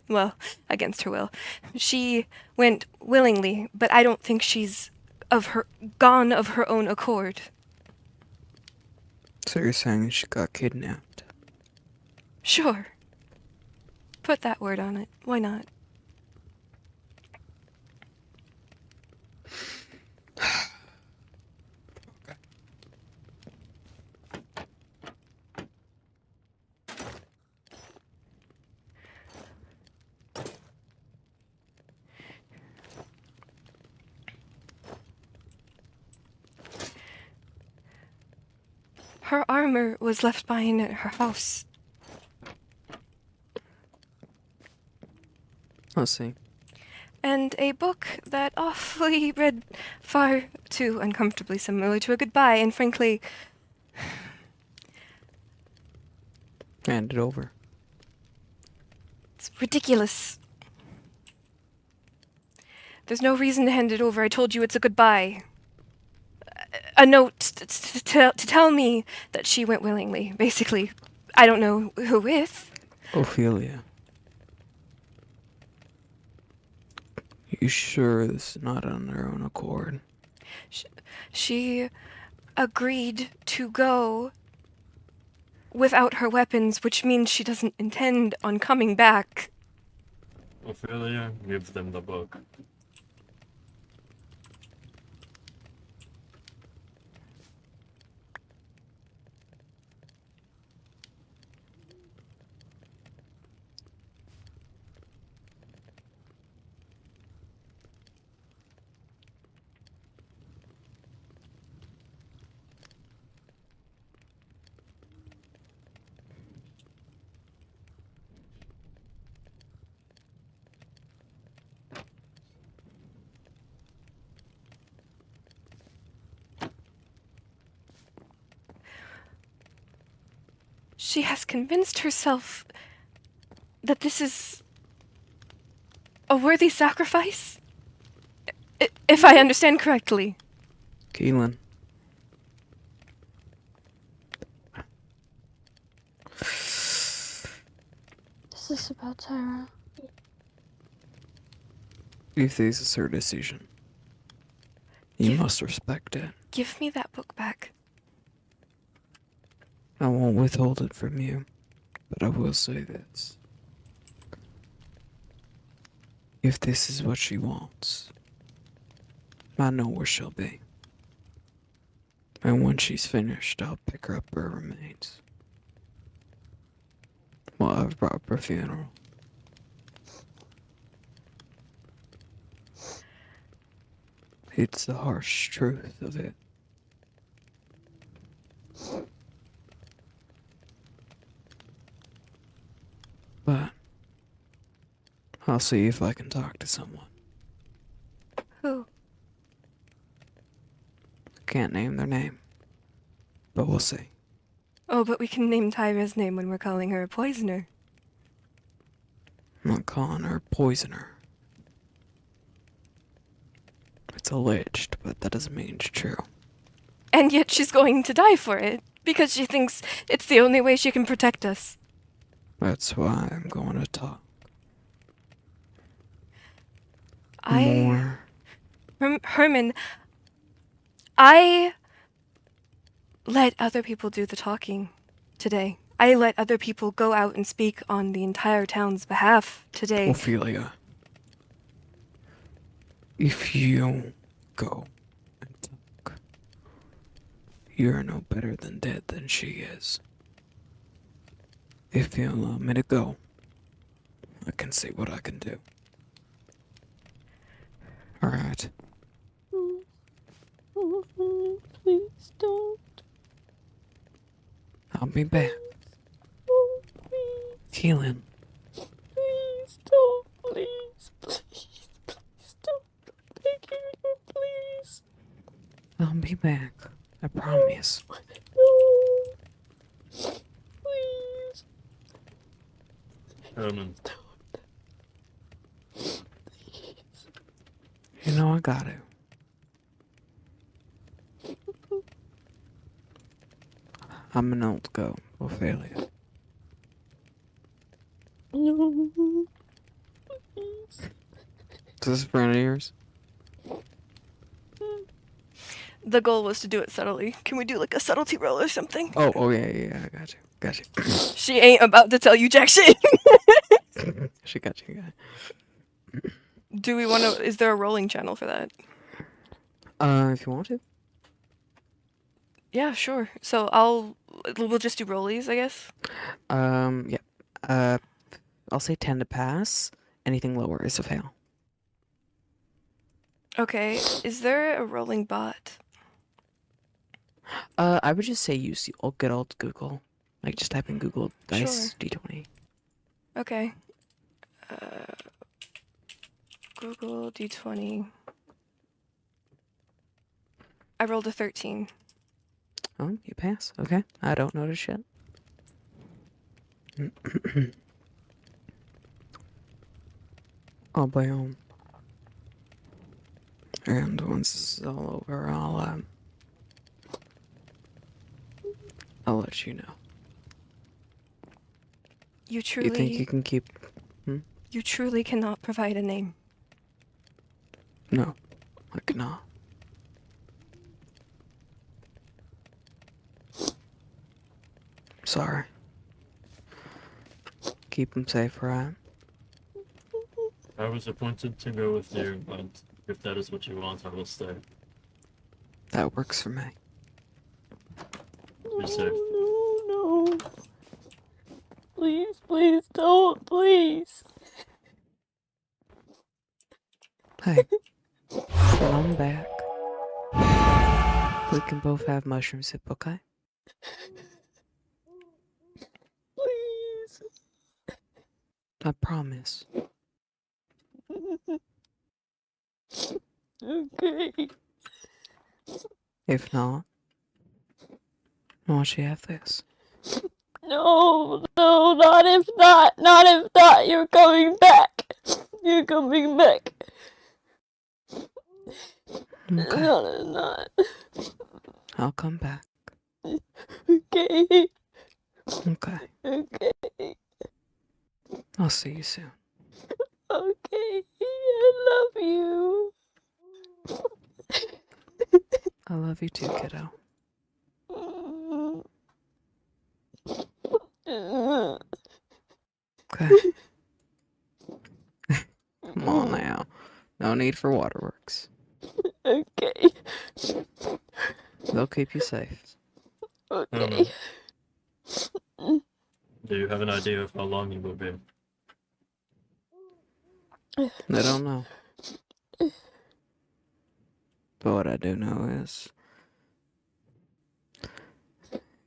Well, against her will. She went willingly, but I don't think she's gone of her own accord. So you're saying she got kidnapped? Sure. Put that word on it. Why not? Her armor was left behind at her house. I'll see. And a book that awfully read far too uncomfortably similar to a goodbye, and frankly, Hand it over. it's ridiculous. There's no reason to hand it over. I told you it's a goodbye. A note to tell me that she went willingly, basically. I don't know who with. Ophelia. You sure this is not on her own accord? She agreed to go without her weapons, which means she doesn't intend on coming back. Ophelia, give them the book. She has convinced herself that this is a worthy sacrifice? If I understand correctly. Keelan. Is this about Tyra? If this is her decision, you must respect it. Give me that book back. I won't withhold it from you, but I will say this. If this is what she wants, I know where she'll be. And when she's finished, I'll pick her up her remains. We'll have a proper funeral. It's the harsh truth of it. But I'll see if I can talk to someone. Who? Can't name their name, but we'll see. Oh, but we can name Tyra's name when we're calling her a poisoner. I'm not calling her a poisoner. It's alleged, but that doesn't mean it's true. And yet she's going to die for it, because she thinks it's the only way she can protect us. That's why I'm going to talk. Herman, I let other people do the talking today. I let other people go out and speak on the entire town's behalf today. Ophelia, if you go and talk, you're no better than dead than she is. If you allow me to go, I can see what I can do. Alright. Please don't. I'll be back. Keelan. Please don't. Please don't. I'm begging you, please. I'll be back. I promise. No. Please. Herman. You know I got to. I'm an old goat, Ophelia. No. Please. Is this a friend of yours? The goal was to do it subtly. Can we do like a subtlety roll or something? Oh, yeah, I got you. She ain't about to tell you jack shit. She got you. Do we want to? Is there a rolling channel for that? If you want to. Yeah, sure. So we'll just do rollies, I guess. Yeah. I'll say 10 to pass. Anything lower is a fail. Okay. Is there a rolling bot? I would just say use the good old Google. Like, just type in Google Dice D20. Okay. Google D20. I rolled a 13. Oh, you pass. Okay. I don't notice shit. Oh, boy. And once this is all over, I'll let you know. You You think you truly, can keep? you truly cannot provide a name. No, I cannot. Sorry. Keep him safe, right? I was appointed to go with you, and if that is what you want, I will stay. That works for me. Be safe. No. Please, please don't, please. Hey, when I'm back, we can both have mushroom soup, okay? Please. I promise. Okay. If not, why don't you have this? No, not if not. You're coming back. You're coming back. Okay, No, not. I'll come back. Okay. Okay, Okay. I'll see you soon. Okay. I love you. I love you too, kiddo. Okay, come on now. No need for waterworks. Okay. They'll keep you safe. Okay. Do you have an idea of how long you will be? I don't know. But what I do know is,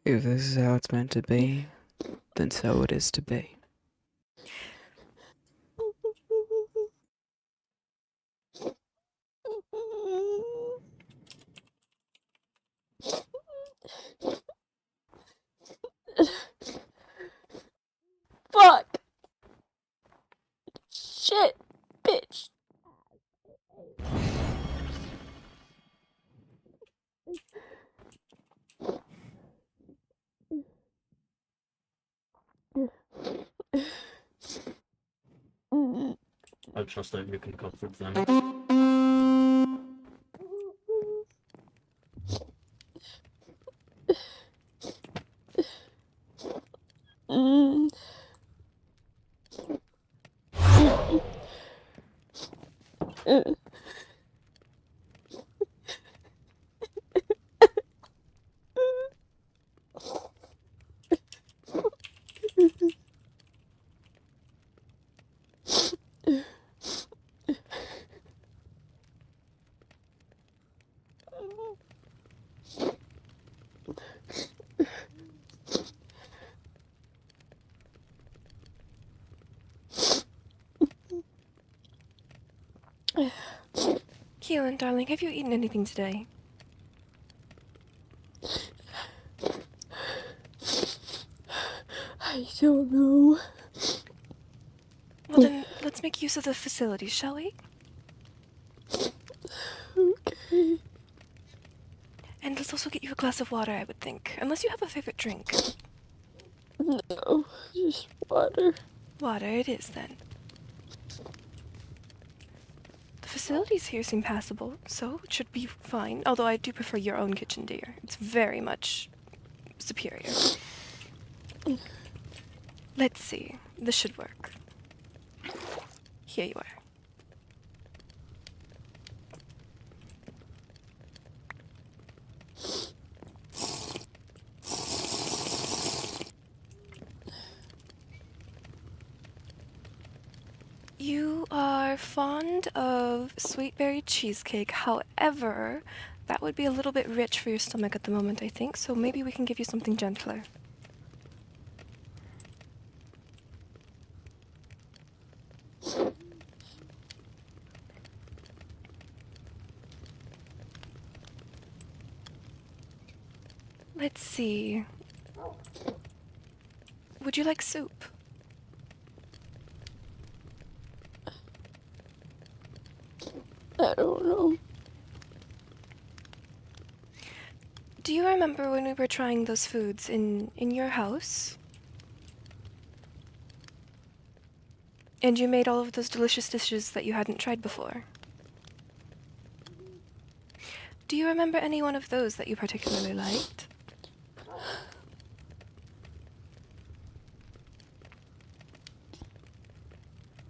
if this is how it's meant to be, then so it is to be. Fuck. Shit. Bitch. I trust that you can comfort them. Keelan, darling, have you eaten anything today? I don't know. Well then, let's make use of the facilities, shall we? Okay. And let's also get you a glass of water, I would think. Unless you have a favorite drink. No, just water. Water it is, then. The facilities here seem passable, so it should be fine. Although I do prefer your own kitchen, dear. It's very much superior. Let's see. This should work. Here you are. You are fond of sweet berry cheesecake. However, that would be a little bit rich for your stomach at the moment, I think, so maybe we can give you something gentler. Let's see. Would you like soup? I don't know. Do you remember when we were trying those foods in your house? And you made all of those delicious dishes that you hadn't tried before? Do you remember any one of those that you particularly liked?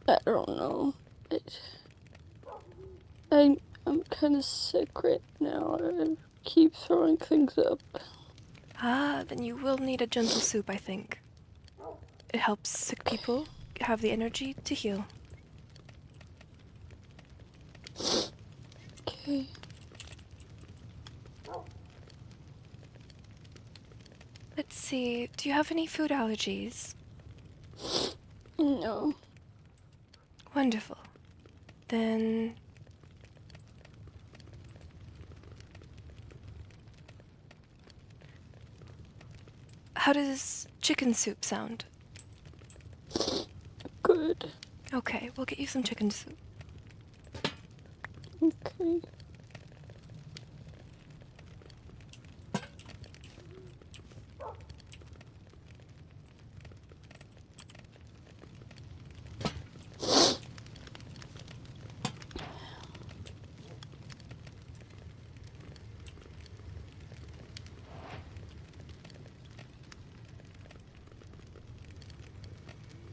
I don't know. I'm kind of sick right now. I keep throwing things up. Ah, then you will need a gentle soup, I think. It helps sick people have the energy to heal. Okay. Let's see, do you have any food allergies? No. Wonderful. Then... how does chicken soup sound? Good. Okay, we'll get you some chicken soup. Okay.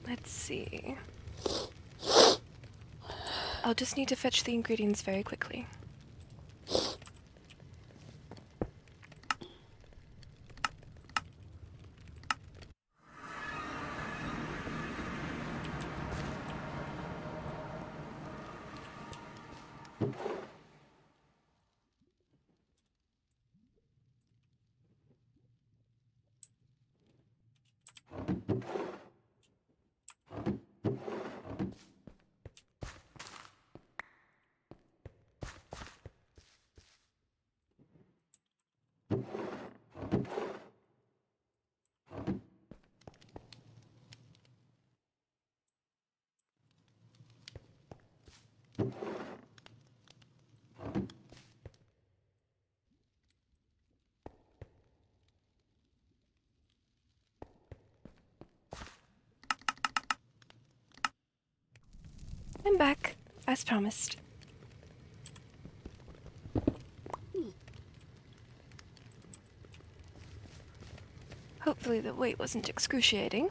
Let's see. I'll just need to fetch the ingredients very quickly. I'm back, as promised. Hopefully the wait wasn't excruciating.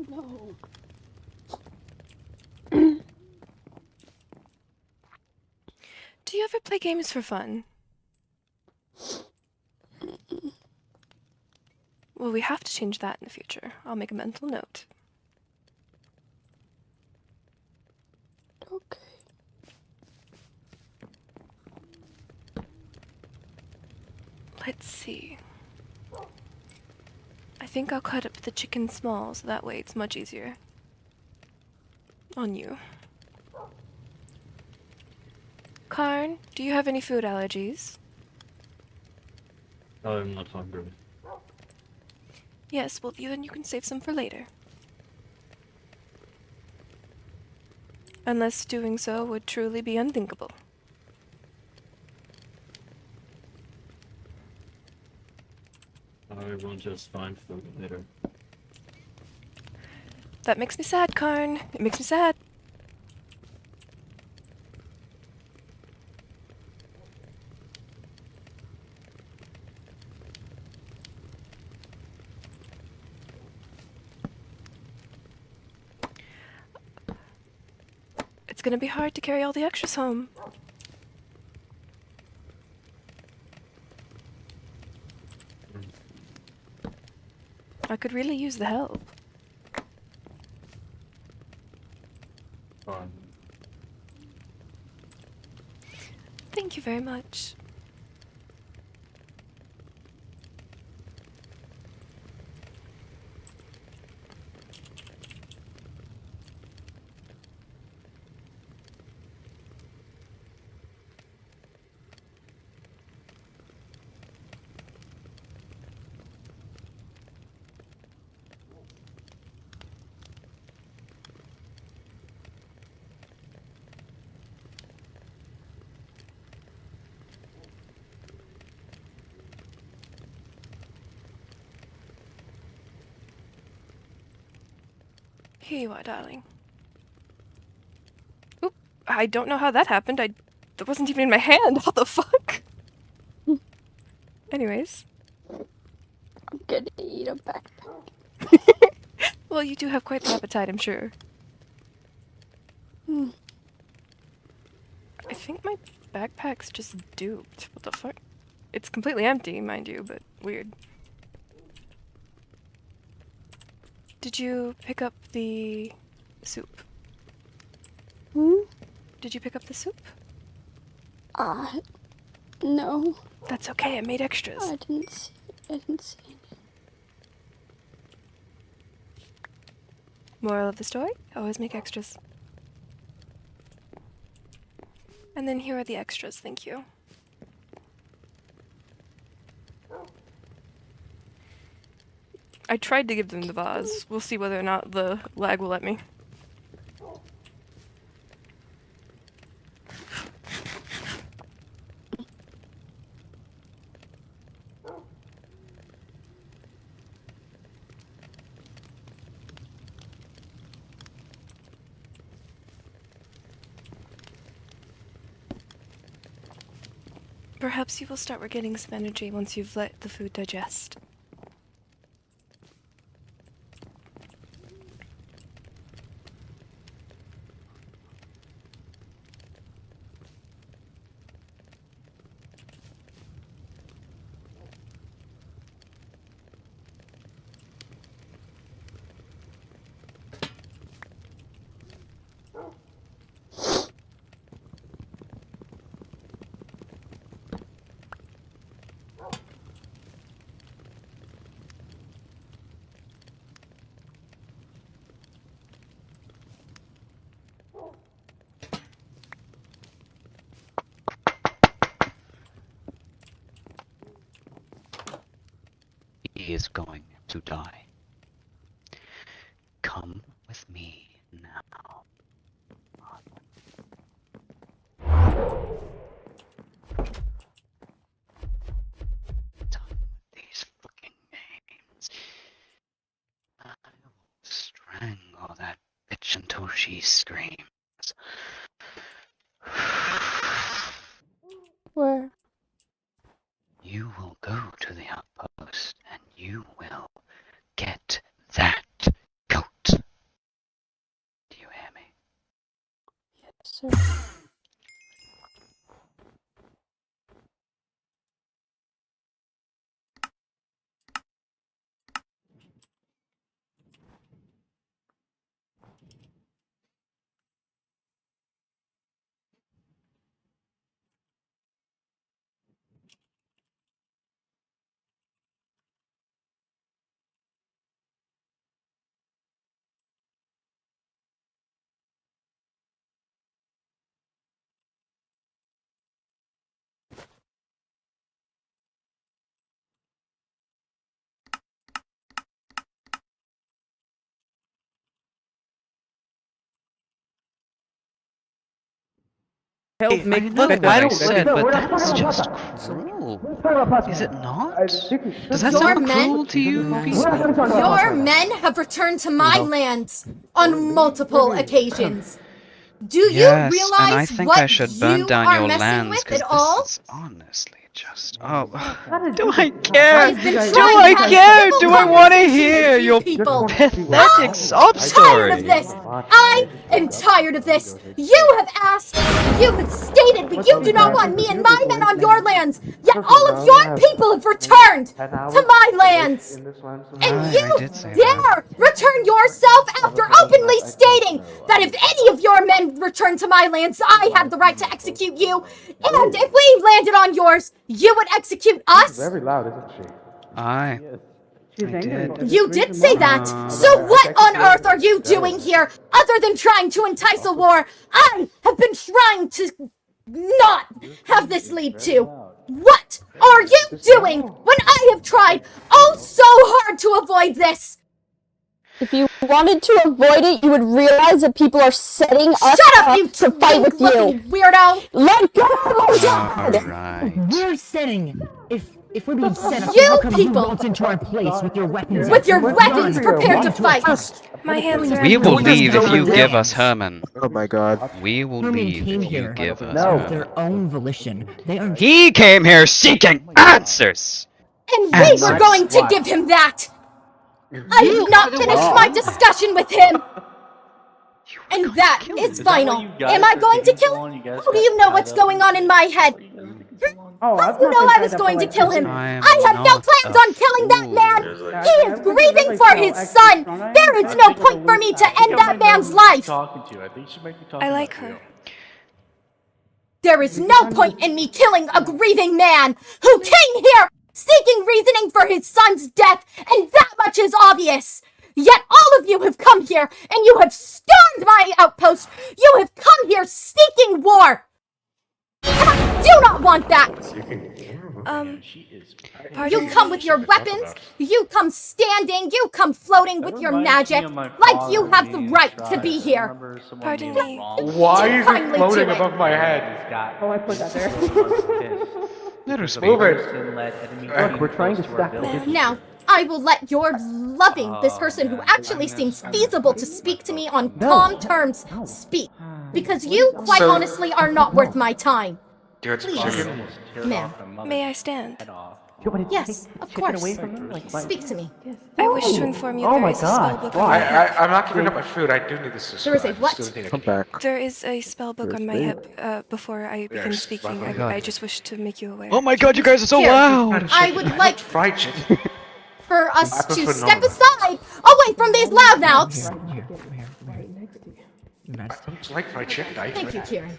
No. Do you ever play games for fun? Well, we have to change that in the future. I'll make a mental note. Okay. Let's see. I think I'll cut up the chicken small so that way it's much easier on you. Karn, do you have any food allergies? I'm not hungry. Yes, well, then you can save some for later. Unless doing so would truly be unthinkable. I will just find food later. That makes me sad, Karn. It makes me sad. It's gonna be hard to carry all the extras home. I could really use the help. Fine. Thank you very much. Here you are, darling. Oop, I don't know how that happened. That wasn't even in my hand. How the fuck? Anyways. I'm gonna eat a backpack. Well, you do have quite the appetite, I'm sure. I think my backpack's just duped. What the fuck? It's completely empty, mind you, but weird. Did you pick up the soup? Did you pick up the soup? No. That's okay, I made extras. I didn't see it. Moral of the story, always make extras. And then here are the extras, thank you. I tried to give them the vase. We'll see whether or not the lag will let me. Perhaps you will start regaining some energy once you've let the food digest. He is going to die. Come with me now. Done with these fucking games. I will strangle that bitch until she screams. Where? You will go to the outpost and you will get that goat. Do you hear me? Yes, sir. Help I make know better what I better. said, but that is just cruel. Is it not? Does that Your sound men- cruel to you people? Your men have returned to my lands on multiple occasions. Do you Yes, and I realize think what I should burn you down are your messing lands with because at all? this is honestly just. Oh, do I care? I've been Do trying I to have care? civil Do I want to conversations hear with you your people. pathetic sob I'm tired of story? this. I am tired of this. You have asked, you have stated, but you do not want me and my men on your lands. Yet all of your people have returned to my lands. And I you did say dare return yourself after openly stating that if any of your men return to my lands, I have the right to execute you. And if we landed on yours, you would execute us? Very loud, isn't she? I did. You did say that. So what on earth are you doing here other than trying to entice a war I have been trying to not have this lead to? What are you doing when I have tried oh so hard to avoid this? If you wanted to avoid it, you would realize that people are setting us Shut up, you to fight with you. twink-looking weirdo! Let go of my dad! Alright. We're setting. If we're being set up, You how come you people! waltz into our place with your weapons? With your out? weapons Come on, prepared to walk fight! us. My hands are We will Don't just leave go if you with give hands. us Herman. Oh my god. We will Herman leave came if you here give us of Herman. their own volition. They are. He came here seeking answers! And we were going to give him that! I have not finished my discussion with him! And that is final. Am I going to kill him? How do you know what's going on in my head? Oh, How do you know I was going to kill him? I have no plans on killing that man! He is grieving for his son! There is no point for me to end that man's life! I like her. There is no point in me killing a grieving man who came here seeking reasoning for his son's death, and that much is obvious. Yet all of you have come here, and you have stormed my outpost. You have come here seeking war. And I do not want that. You come with your weapons, you come standing, you come floating with your magic, like you have the right to be here. Pardon me. Why is it floating above my head? Oh, I put that there. Let her speak. Move it. Look, we're trying to stack the Now, I will let your loving, this person who actually seems feasible to speak to me on calm terms, speak. Because you, quite honestly, are not worth my time. Please, ma'am. May I stand? Yes, of course. Speak to me. I wish to inform you Oh there my is a God, spellbook on my hip. I'm not giving up my food. I do need this. There is a what? Come back. There is a spellbook on my hip. Before I begin Yes, speaking, my God. I just wish to make you aware. Oh my god, you guys are so Here. loud! I would like Fried chicken. for us I to prefer step normal. aside, away from these loudmouths. I don't like fried chicken. I eat Thank you, it. Kieran.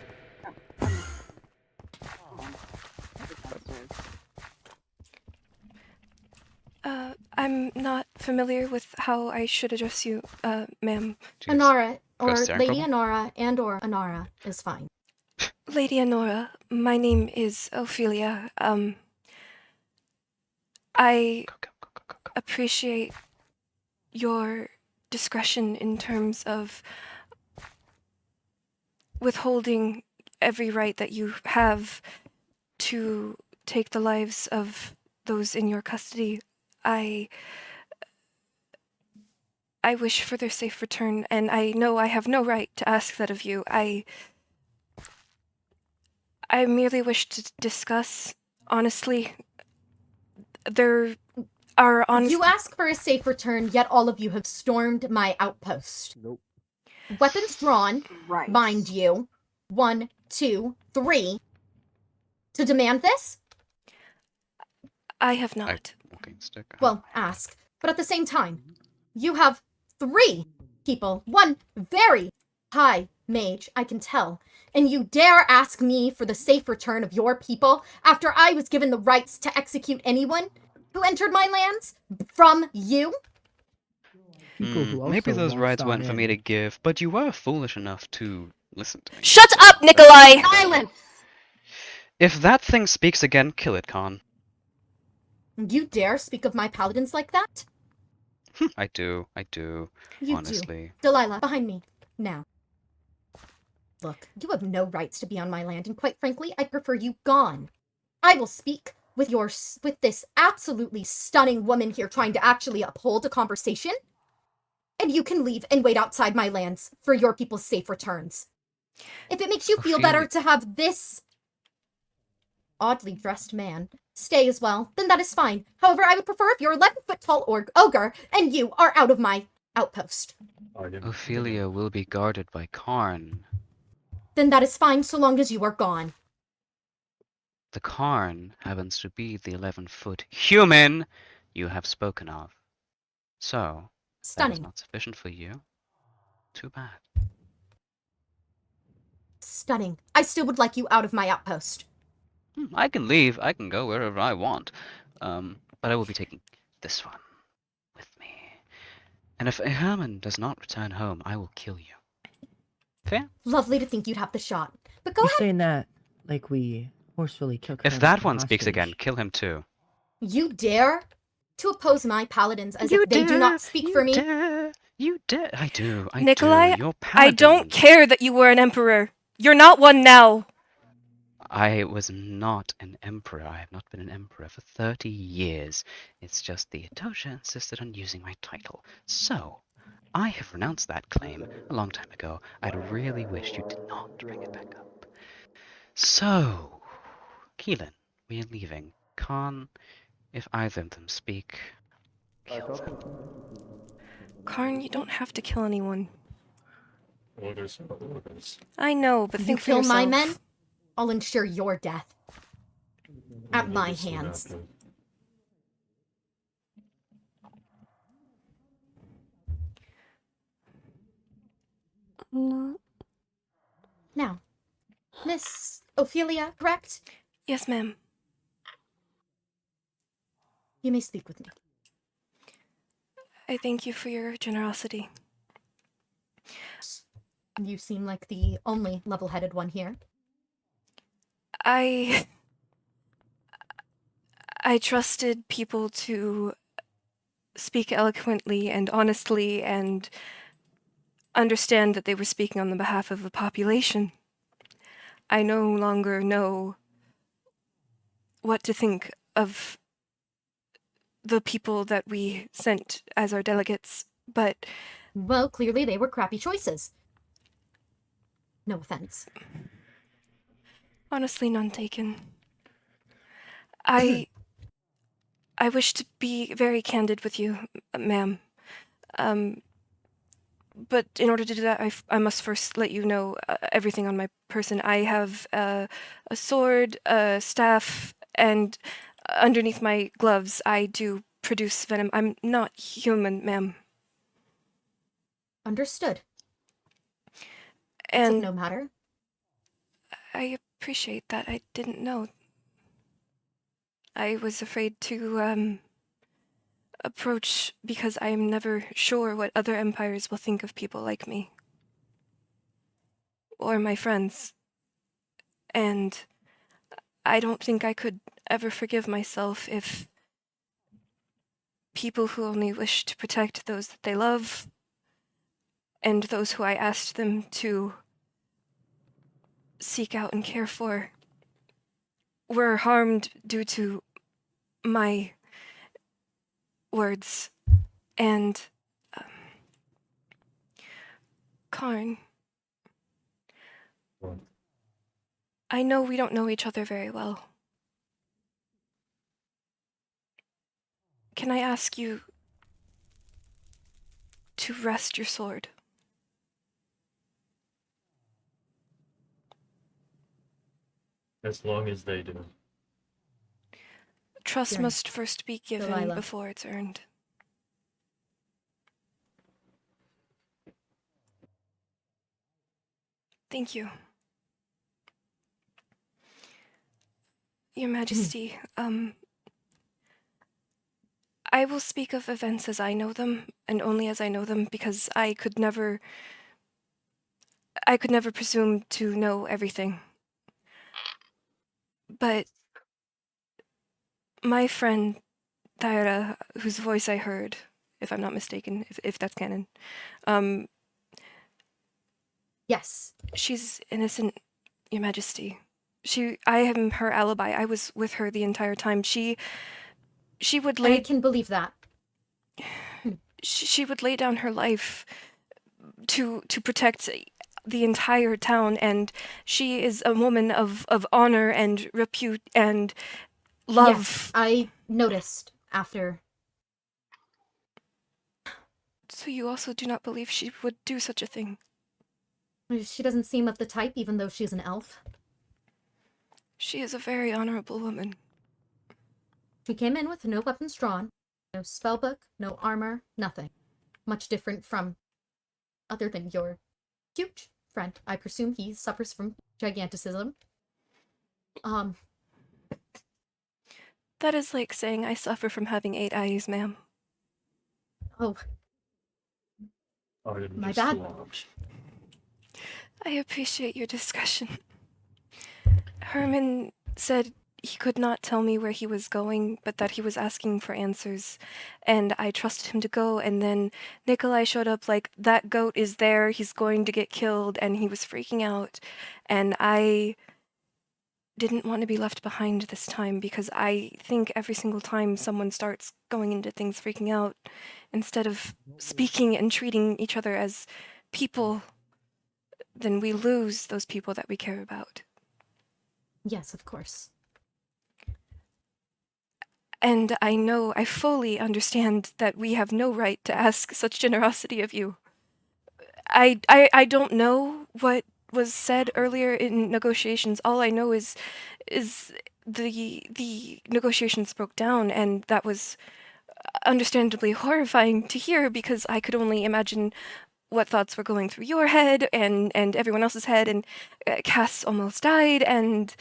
I'm not familiar with how I should address you, ma'am. Anara, or Press the Lady ankle. Anara, and or Anara is fine. Lady Honora, my name is Ophelia. I appreciate your discretion in terms of withholding every right that you have to take the lives of those in your custody. I wish for their safe return, and I know I have no right to ask that of you. I merely wish to discuss, honestly, there are You ask for a safe return, yet all of you have stormed my outpost. Nope. Weapons drawn, Right. mind you. 1, 2, 3. To demand this? I have not. Walking stick. Well, ask. But at the same time, you have 3 people. 1 very high mage, I can tell. And you dare ask me for the safe return of your people after I was given the rights to execute anyone who entered my lands from you? Maybe those rights weren't for me to give, but you were foolish enough to listen to me. Shut up, Nikolai! Silence! If that thing speaks again, kill it, Khan. You dare speak of my paladins like that? I do, You honestly. do. Delilah, behind me. Now. Look, you have no rights to be on my land, and quite frankly, I prefer you gone. I will speak with this absolutely stunning woman here trying to actually uphold a conversation, and you can leave and wait outside my lands for your people's safe returns. If it makes you feel better to have this oddly dressed man stay as well, then that is fine. However, I would prefer if you're 11-foot tall ogre and you are out of my outpost. Ophelia will be guarded by Karn. Then that is fine so long as you are gone. The Karn happens to be the 11-foot human you have spoken of. So, that is Stunning. not sufficient for you? Too bad. Stunning. I still would like you out of my outpost. I can leave. I can go wherever I want. But I will be taking this one with me. And if Herman does not return home, I will kill you. Fair? Lovely to think you'd have the shot. But go You're ahead. saying that like we forcefully took If him that one speaks hostage. again, kill him too. You dare to oppose my paladins as if they do not speak for me? You did. I do. Nikolai, You're I don't paladins. care that you were an emperor. You're not one now. I was not an emperor. I have not been an emperor for 30 years. It's just the Etosha insisted on using my title. So, I have renounced that claim a long time ago. I'd really wish you did not bring it back up. So, Keelan, we are leaving. Khan, if either of them speak, kill them. Karn, you don't have to kill anyone. Orders are orders. I know, but You think for kill my yourself. men, I'll ensure your death. At my Orders will hands. happen. I'm not. Now, Miss Ophelia, correct? Yes, ma'am. You may speak with me. I thank you for your generosity. You seem like the only level-headed one here. I trusted people to speak eloquently and honestly and understand that they were speaking on the behalf of the population. I no longer know what to think of the people that we sent as our delegates, but... Well, clearly they were crappy choices. No offense. Honestly, none taken. I wish to be very candid with you, ma'am. But in order to do that, I must first let you know everything on my person. I have a sword, a staff, and underneath my gloves, I do produce venom. I'm not human, ma'am. Understood. And It's of no matter. I appreciate that. I didn't know. I was afraid to approach because I am never sure what other empires will think of people like me. Or my friends. And I don't think I could ever forgive myself if people who only wish to protect those that they love and those who I asked them to seek out and care for were harmed due to my words. And Karn, What? I know we don't know each other very well. Can I ask you to rest your sword? As long as they do. Trust Sure. must first be given Delilah. before it's earned. Thank you. Your Majesty, I will speak of events as I know them, and only as I know them, because I could never presume to know everything. But my friend, Thyra, whose voice I heard, if I'm not mistaken, if that's canon, Yes. she's innocent, Your Majesty. I am her alibi. I was with her the entire time. She would I lay... can believe that. She would lay down her life to protect the entire town, and she is a woman of honor and repute and love. Yes, I noticed after. So you also do not believe she would do such a thing? She doesn't seem of the type, even though she's an elf. She is a very honorable woman. She came in with no weapons drawn, no spellbook, no armor, nothing. Much different from, other than your huge friend. I presume he suffers from giganticism. That is like saying I suffer from having 8 eyes, ma'am. Oh, I'm my just bad. large. I appreciate your discussion. Herman said he could not tell me where he was going, but that he was asking for answers, and I trusted him to go, and then Nikolai showed up like, that goat is there, he's going to get killed, and he was freaking out, and I didn't want to be left behind this time, because I think every single time someone starts going into things freaking out, instead of speaking and treating each other as people, then we lose those people that we care about. Yes, of course. And I fully understand that we have no right to ask such generosity of you. I don't know what was said earlier in negotiations. All I know is the negotiations broke down, and that was understandably horrifying to hear, because I could only imagine what thoughts were going through your head and everyone else's head, and Cass almost died, and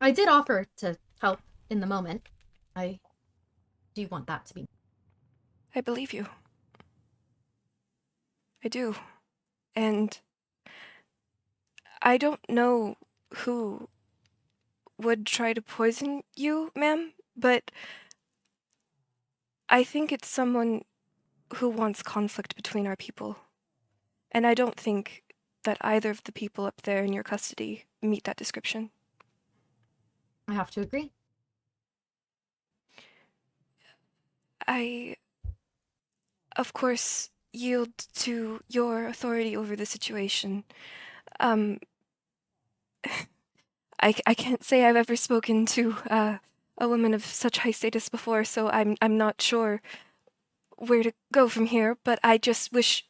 I did offer to help in the moment. I do want that to be. I believe you. I do. And I don't know who would try to poison you, ma'am, but I think it's someone who wants conflict between our people. And I don't think that either of the people up there in your custody meet that description. I have to agree. I, of course, yield to your authority over the situation. I can't say I've ever spoken to a woman of such high status before, so I'm not sure where to go from here, but I just wish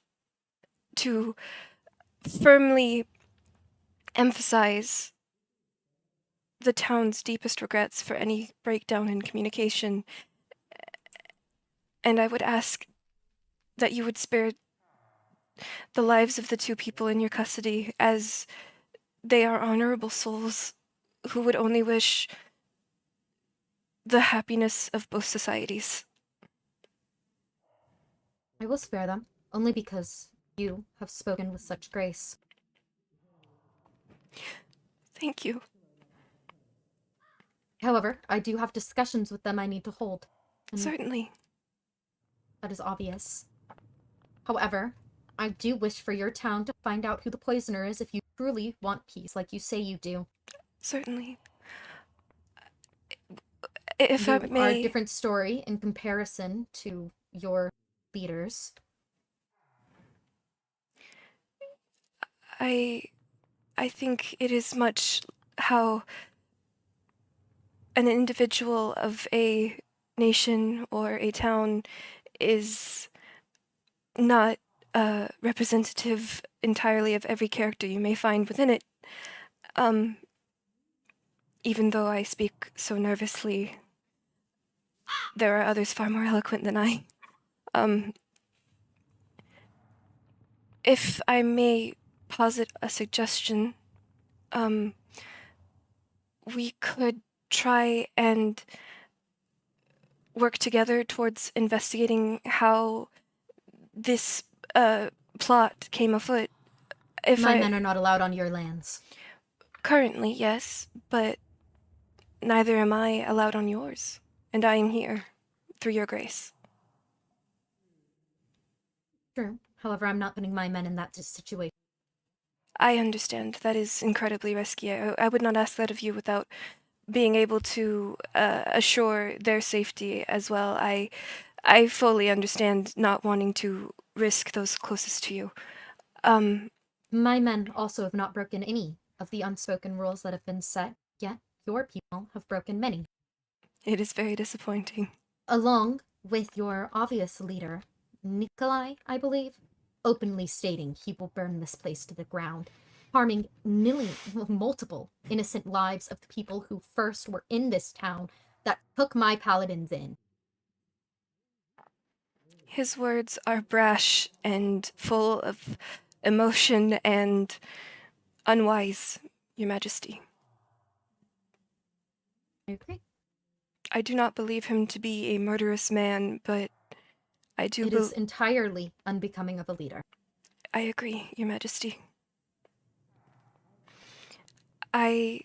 to firmly emphasize the town's deepest regrets for any breakdown in communication, and I would ask that you would spare the lives of the two people in your custody, as they are honorable souls who would only wish the happiness of both societies. I will spare them, only because you have spoken with such grace. Thank you. However, I do have discussions with them I need to hold. Certainly. That is obvious. However, I do wish for your town to find out who the poisoner is if you truly want peace, like you say you do. Certainly. If I You may... are a different story in comparison to your leaders. I think it is much how an individual of a nation or a town is not representative entirely of every character you may find within it. Even though I speak so nervously, there are others far more eloquent than I. If I may posit a suggestion, we could try and work together towards investigating how this plot came afoot. My men are not allowed on your lands. Currently, yes, but neither am I allowed on yours, and I am here through your grace. True. However, I'm not putting my men in that situation. I understand. That is incredibly risky. I would not ask that of you without being able to assure their safety as well. I fully understand not wanting to risk those closest to you. My men also have not broken any of the unspoken rules that have been set, yet your people have broken many. It is very disappointing. Along with your obvious leader, Nikolai, I believe, openly stating he will burn this place to the ground, harming multiple innocent lives of the people who first were in this town that took my paladins in. His words are brash and full of emotion and unwise, Your Majesty. I agree. I do not believe him to be a murderous man, but I do It is entirely unbecoming of a leader. I agree, Your Majesty. I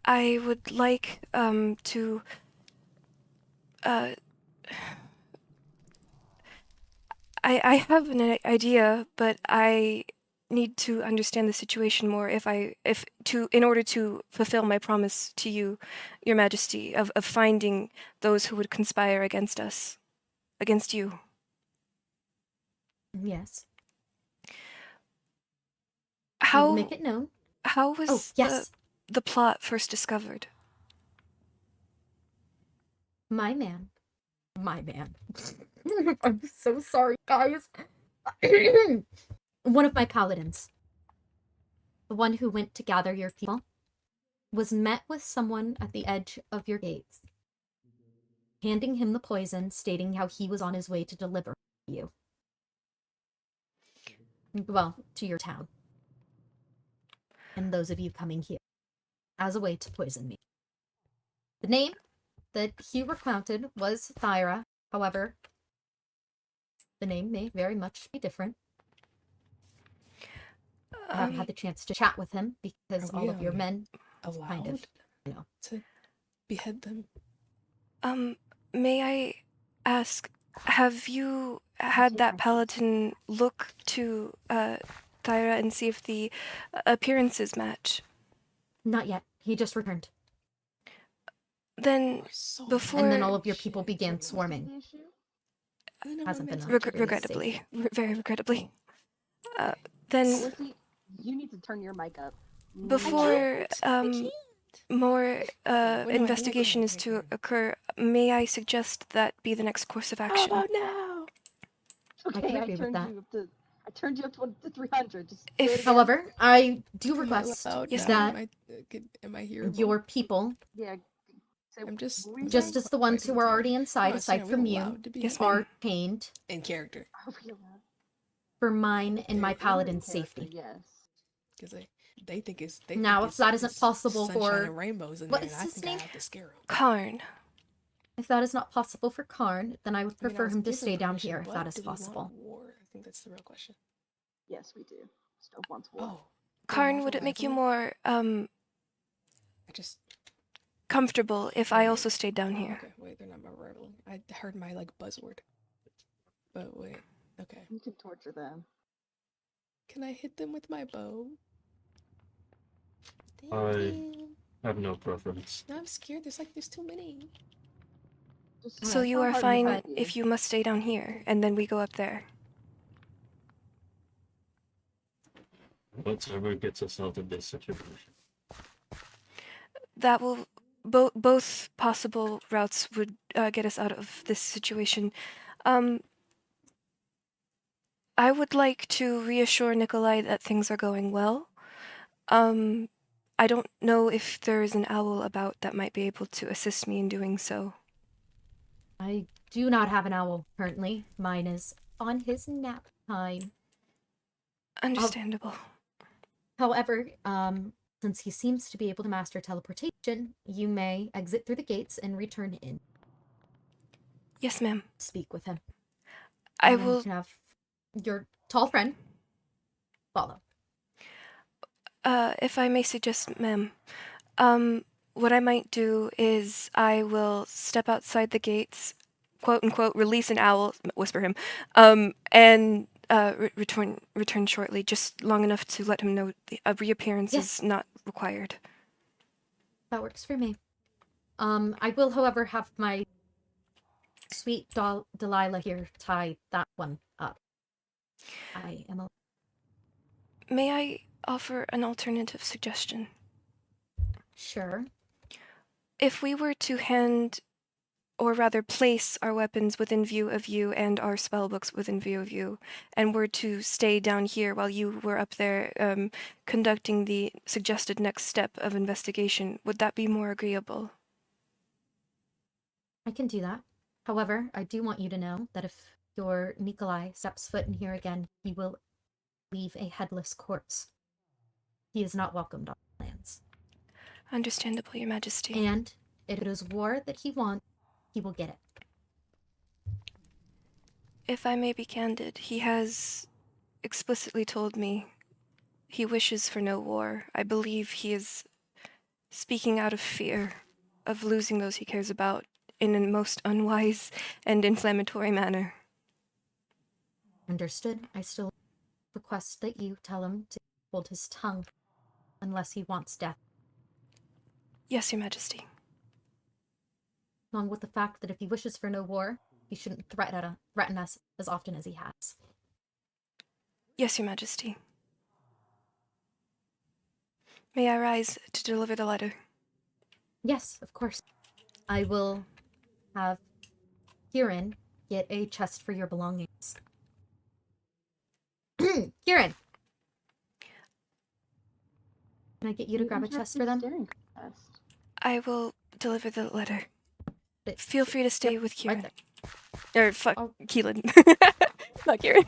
I would like to I have an idea, but I need to understand the situation more in order to fulfill my promise to you, Your Majesty, of finding those who would conspire against us, against you. Yes. How You will make it known. How was Oh, yes. the plot first discovered? My man. I'm so sorry, guys. One of my paladins, the one who went to gather your people, was met with someone at the edge of your gates, handing him the poison, stating how he was on his way to deliver you. Well, to your town. And those of you coming here, as a way to poison me. The name that he recounted was Thyra. However, the name may very much be different. I haven't had the chance to chat with him because all of your men kind of, to behead them. May I ask, have you had that paladin look to Thyra and see if the appearances match? Not yet. He just returned. Then before... And then all of your people began swarming. Hasn't been regrettably. Very regrettably. Then... You need to turn your mic up. Before more investigation is to occur, may I suggest that be the next course of action? Oh no! Okay, I turned you up to 300. However, I do request yes, that am I hearable? your people, I'm just as the ones who are already inside, aside from you, are chained in character. For mine and my paladin's safety. Yes. Because they think it's now, if that isn't possible for rainbows in what there, is and I his think name? I have to scare him. Karn. If that is not possible for Karn, then I would prefer him to given stay down permission, here if but that is do we want possible. war? I think that's the real question. Yes, we do. Stove wants war. Oh. Karn, would it make you more I just comfortable if I also stayed down here? Okay, wait, they're not my rival. I heard my buzzword. But wait, okay. You can torture them. Can I hit them with my bow? I have no preference. No, I'm scared. There's too many. So you are fine if you must stay down here, and then we go up there. Whatever gets us out of this situation. That will... both possible routes would get us out of this situation. I would like to reassure Nikolai that things are going well. I don't know if there is an owl about that might be able to assist me in doing so. I do not have an owl currently. Mine is on his nap time. Understandable. However, since he seems to be able to master teleportation, you may exit through the gates and return in. Yes, ma'am. Speak with him. I will have your tall friend follow. If I may suggest, ma'am, what I might do is I will step outside the gates, quote unquote, release an owl, whisper him, and return shortly, just long enough to let him know a reappearance is not required. That works for me. I will, however, have my sweet Delilah here tie that one up. I am. May I offer an alternative suggestion? Sure. If we were to hand, or rather place our weapons within view of you and our spellbooks within view of you, and were to stay down here while you were up there conducting the suggested next step of investigation, would that be more agreeable? I can do that. However, I do want you to know that if your Nikolai steps foot in here again, he will leave a headless corpse. He is not welcomed on the lands. Understandable, Your Majesty. And if it is war that he wants, he will get it. If I may be candid, he has explicitly told me he wishes for no war. I believe he is speaking out of fear of losing those he cares about in a most unwise and inflammatory manner. Understood. I still request that you tell him to hold his tongue unless he wants death. Yes, Your Majesty. Along with the fact that if he wishes for no war, he shouldn't threaten us as often as he has. Yes, Your Majesty. May I rise to deliver the letter? Yes, of course. I will have Kieran get a chest for your belongings. Kieran! Can I get you to grab a chest for them? I will deliver the letter. Feel free to stay with Kieran. Right Or fuck, Keelan. Not Kieran.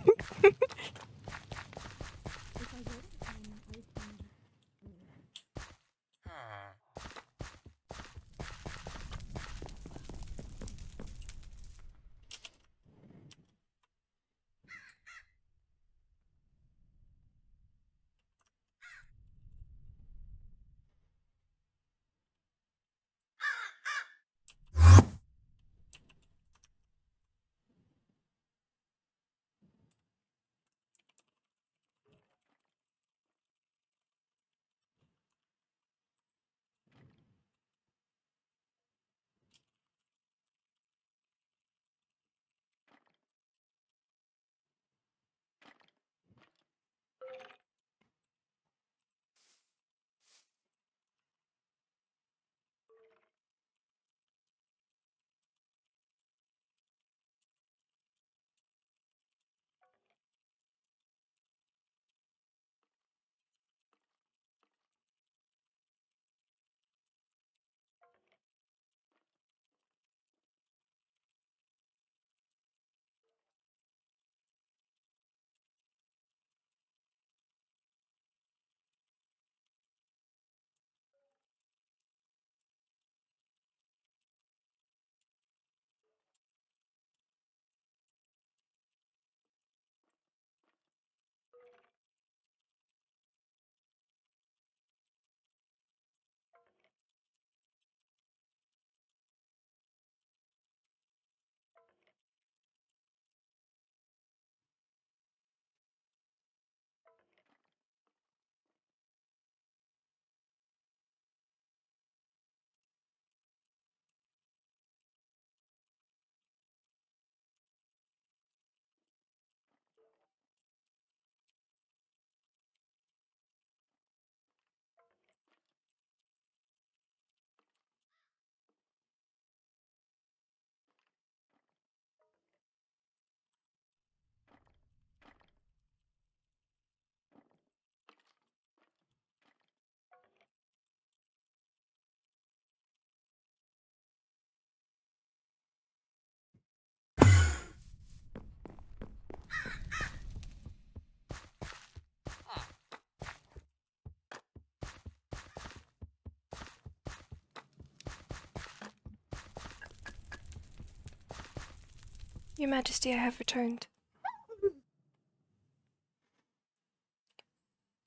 Your Majesty, I have returned.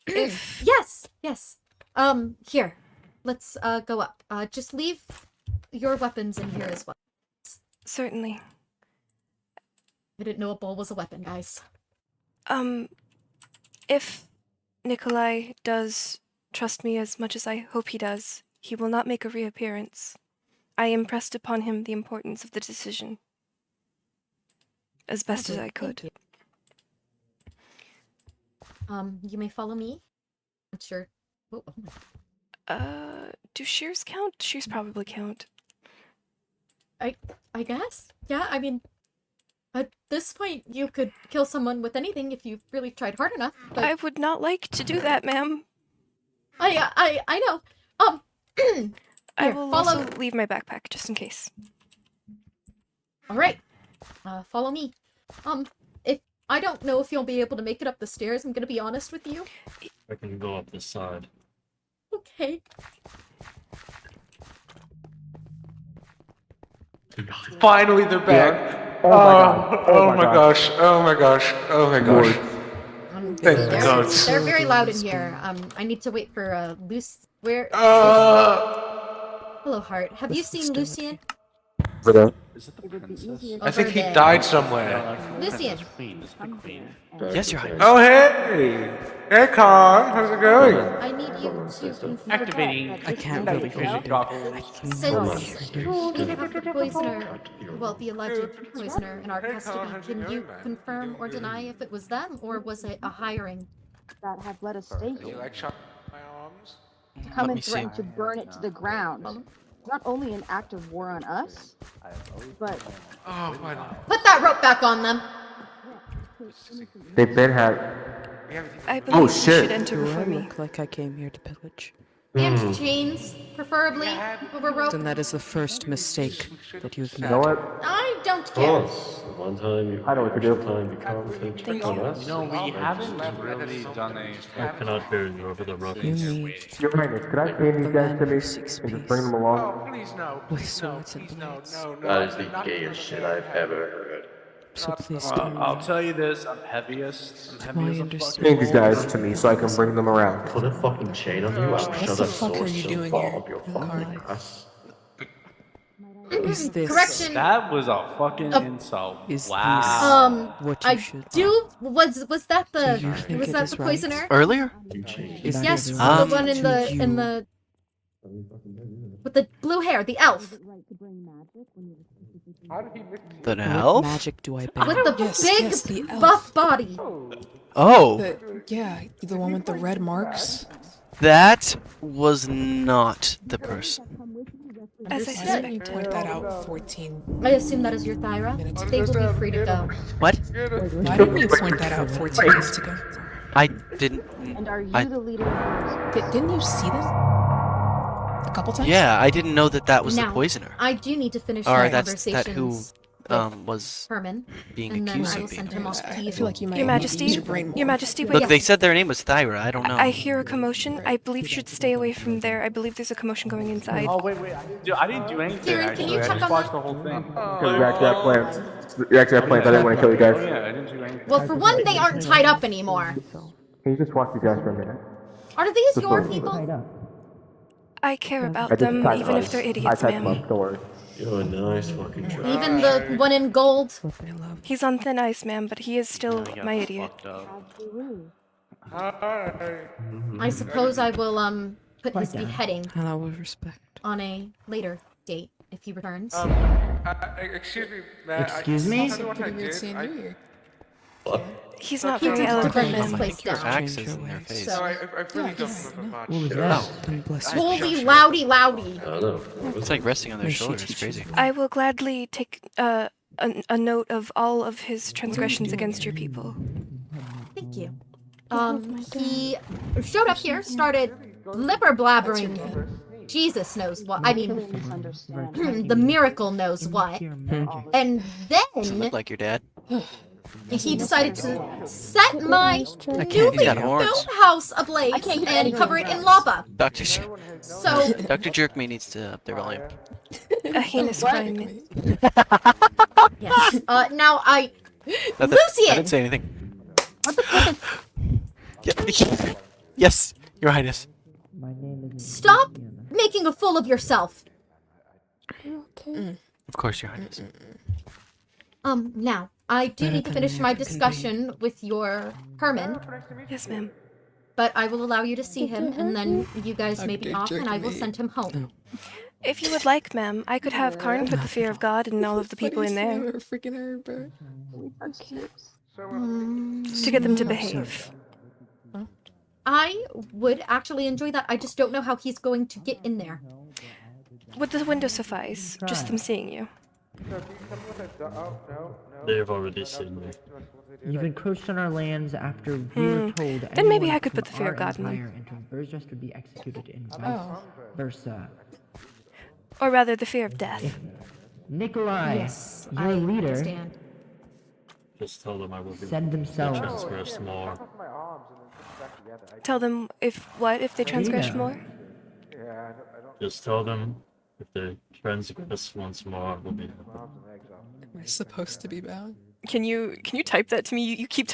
If... Yes. Here. Let's, go up. Just leave your weapons in here as well. Certainly. I didn't know a ball was a weapon, guys. If Nikolai does trust me as much as I hope he does, he will not make a reappearance. I impressed upon him the importance of the decision. As best as I could. You may follow me. I'm sure. Oh my. Do shears count? Shears probably count. I guess? Yeah, I mean, at this point, you could kill someone with anything if you really tried hard enough, but... I would not like to do that, ma'am. I know. I will also leave my backpack, just in case. Alright. Follow me. If I don't know if you'll be able to make it up the stairs, I'm gonna be honest with you. I can go up this side. Okay. Finally, they're back. Oh my god. Oh my gosh. Oh my gosh. Oh my gosh. Thank the gods. They're very loud in here. I need to wait for Luce. Where? Hello, Heart. Have you seen Lucian? Is it the princess? I think he Over died there. somewhere. Lucian. That's queen. Is it the queen? Yes, Your Highness. Oh, hey! Hey, Khan, how's it going? I need you to confirm. Activating. I can't really hold it. Since we have the poisoner, well, the alleged poisoner in our custody, can you confirm or deny if it was them or was it a hiring? That have let us stay You here. like shot my arms? To come Let and me see. threaten to burn it to the ground. It's not only an act of war on us, but Oh, my God. Put that rope back on them. They've been hacked. I believe you shit. should enter Do I before me. look like I came here to pillage? And chains, preferably, over rope. Then that is the first mistake that you've You made. know what? I don't Of care. course, the one time you I know what to do. time you come to check Thank on you. us. You know, we haven't really done a I cannot hear you over the You rockets. need Your Highness, could I chain the these guys man to me who and seeks just bring peace them along? Oh, please no. with Please no. swords and Please no. blades. No, no. That is the not gayest the shit man I've hat. ever heard. So please Well, tell I'll me. tell you this, I'm heaviest. I'm heavy my as a understanding. fucking Chain these guys to me so I can bring them around. Put a fucking chain on you, I'll What shove the a fuck are sword you so doing far here, up your Card? fucking ass. Is this Correction. That was a fucking Uh, insult. Is Wow. what you I should was that Do the you think was it that is the right? poisoner? Earlier? You changed. Is Yes, this the right one in to the you? with the blue hair, the elf. The What elf? magic do I bear? With the Yes, big yes, the elf. buff body. Oh, The one with the red marks. that was not the person. As I Why said, didn't you point that out 14 I assume that is your Thyra. minutes They ago? will be free to go. What? Why didn't you point that out 14 minutes ago? I didn't. And are you I- the leader of the Didn't you see them? A couple times? Yeah, I didn't know that that was the Now, poisoner. I do need to finish Or my that's that who conversations with was Herman, being and then accused I of will being send him off to I you. feel like you might Your need to Majesty, use your brain more. Your Majesty, Look, wait. they said their name was Thyra. I don't know. I hear a commotion. I believe you should stay away from there. I believe there's a commotion going inside. Oh, wait. I didn't do anything, Kieran, can you actually. I check just on watched that? the whole thing. Because you actually have plans. You actually have plans. I didn't want to kill you Oh, guys. yeah, I didn't do anything. Well, for one, they aren't tied up anymore. Can you just watch you guys for a minute? Are these Just your a little bit. people? I care I about just them, typed even if they're I idiots, typed them ma'am. up, don't worry. You're a nice fucking try. Even the one in gold? What they love. He's on thin ice, ma'am, but he is still I got my idiot. fucked up. I suppose I will put his Quiet down. beheading And I will respect. on a later date if he returns. Excuse me, man. Excuse me? Tell me what I Pretty weird did. seeing you here. What? He's not He very wants to burn eloquent, this ma'am. place Your down. axes in their face. So, I really don't yes. remember much. What was that? Then bless you. holy loudy loudy. I don't know. It's like resting on their May she shoulders. teach It's crazy. you I will gladly take a note of all of his transgressions against your people. Thank you. He showed up here, started blibber blabbering. Jesus knows what. I mean, misunderstand. the miracle knows what. Pure magic. And Doesn't then look like your dad. he decided to set my I can't newly He's got hear. horns. built house ablaze I can't hear and anything cover it in lava. Doctor So, Doctor Jerkme needs to up their volume. A heinous crime. yes. Now Nothing. I Lucian! didn't say anything. What the fuck is... Yeah. Yes, Your Highness. My name is. Stop making a fool of yourself. Okay. Of course, Your Highness. Now, I do need to finish my discussion with your Herman, Yes, ma'am. but I will allow you to see him, and then you guys may be off, and I will send him home. If you would like, ma'am, I could have Karn put the fear of God in all of the people in there Freaking her, bro. to get them to behave. I would actually enjoy that. I just don't know how he's going to get in there. Would the window suffice? Just them seeing you. They've already seen me. You've encroached on our lands after we were told. Then maybe anyone I could put from the fear our of God in them. empire entering Burzrest would be executed and vice Oh. versa. Or rather, the fear of death. Nikolai, Yes, your I leader, understand. Just tell them I will be said themselves. transgress more. Tell them if they transgress Yeah. more? Just tell them if they transgress once more, we'll be. Am I supposed to be bound? Can you type that to me? You keep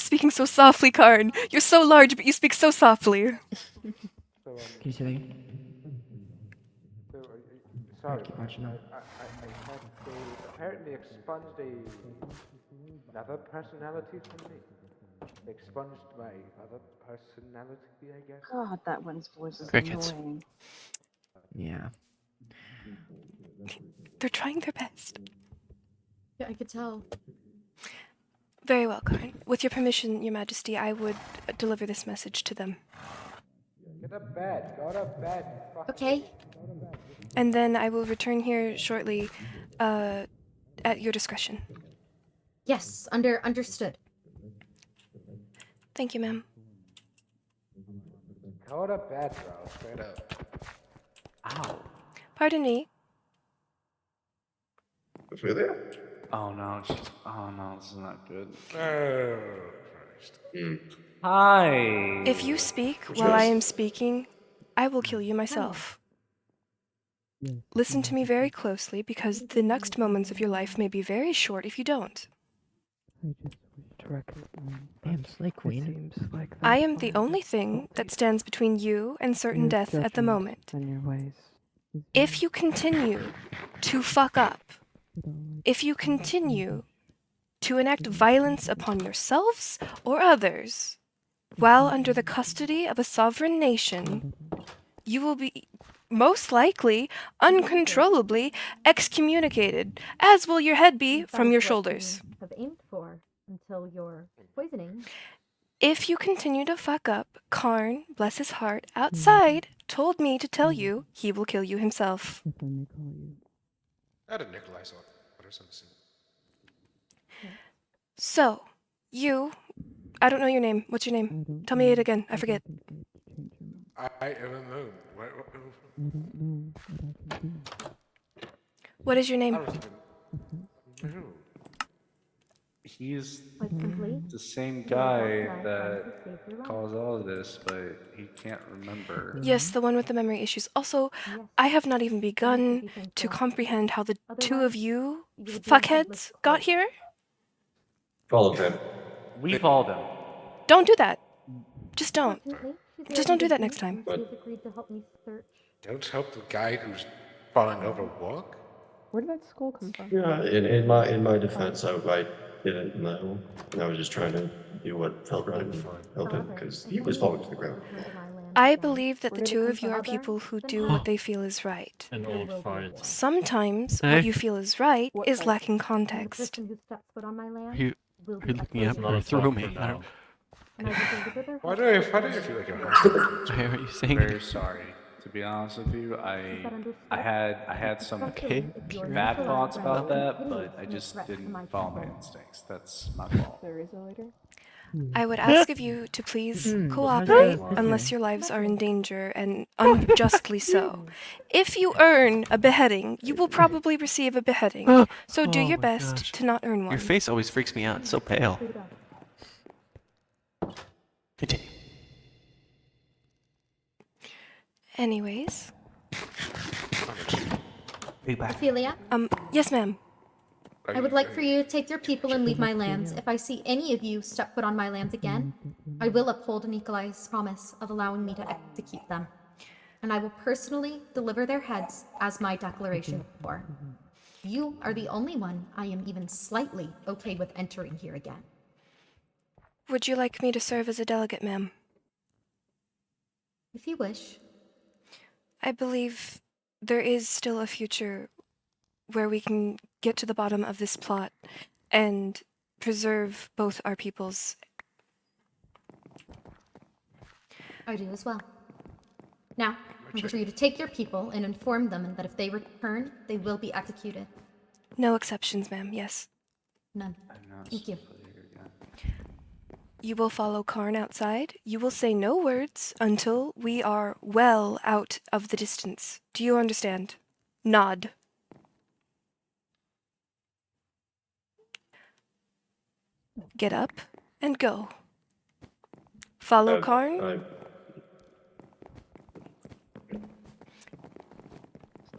speaking so softly, Karn. You're so large, but you speak so softly. Can you say that again? Sorry, keep watching them. I said they apparently expunged another personality from me. They expunged my other personality, I guess. God, that one's voice is Crickets. annoying. Yeah. They're trying their best. Yeah, I could tell. Very well, Karn. With your permission, Your Majesty, I would deliver this message to them. Get to bed. Go to bed. Okay. And then I will return here shortly, at your discretion. Yes, understood. Thank you, ma'am. Go to bed, bro. Straight up. Ow. Pardon me. Ophelia? Oh no, oh no, this is not good. Oh, Christ. Hi. If you speak while I am speaking, I will kill you myself. Listen to me very closely, because the next moments of your life may be very short if you don't. Damn, Slay Queen. I am the only thing that stands between you and certain death at the moment. If you continue to fuck up, if you continue to enact violence upon yourselves or others while under the custody of a sovereign nation, you will be most likely, uncontrollably excommunicated, as will your head be from your shoulders. Have aimed for until your poisoning. If you continue to fuck up, Karn, bless his heart, outside, told me to tell you he will kill you himself. I didn't Nikolai saw it. So, you, I don't know your name. What's your name? Tell me it again. I forget. I don't know. What is your name? He's the same guy that caused all of this, but he can't remember. Yes, the one with the memory issues. Also, I have not even begun to comprehend how the two of you fuckheads got here. Followed him. We followed him. Don't do that. Just don't. Just don't do that next time. Don't help the guy who's falling over walk? Where did that skull come from? Yeah, in my defense, I didn't know. I was just trying to do what felt right and help him because he was falling to the ground. I believe that the two of you are people who do what they feel is right. An old fight. Sometimes what you feel is right is lacking context. You looking at me through me. I don't... Why do you feel like you're hostile? Why are you saying? Very sorry. To be honest with you, I had some bad thoughts about that, but I just didn't follow my instincts. That's my fault. I would ask of you to please cooperate unless your lives are in danger, and unjustly so. If you earn a beheading, you will probably receive a beheading. So do your best to not earn one. Your face always freaks me out. It's so pale. Continue. Anyways. Ophelia? Yes, ma'am. I would like for you to take your people and leave my lands. If I see any of you step foot on my lands again, I will uphold Nikolai's promise of allowing me to execute them. And I will personally deliver their heads as my declaration for. You are the only one I am even slightly okay with entering here again. Would you like me to serve as a delegate, ma'am? If you wish. I believe there is still a future where we can get to the bottom of this plot and preserve both our peoples. I do as well. Now, I'm going for you to take your people and inform them that if they return, they will be executed. No exceptions, ma'am, yes. None. Thank you. You will follow Karn outside. You will say no words until we are well out of the distance. Do you understand? Nod. Get up and go. Follow Karn.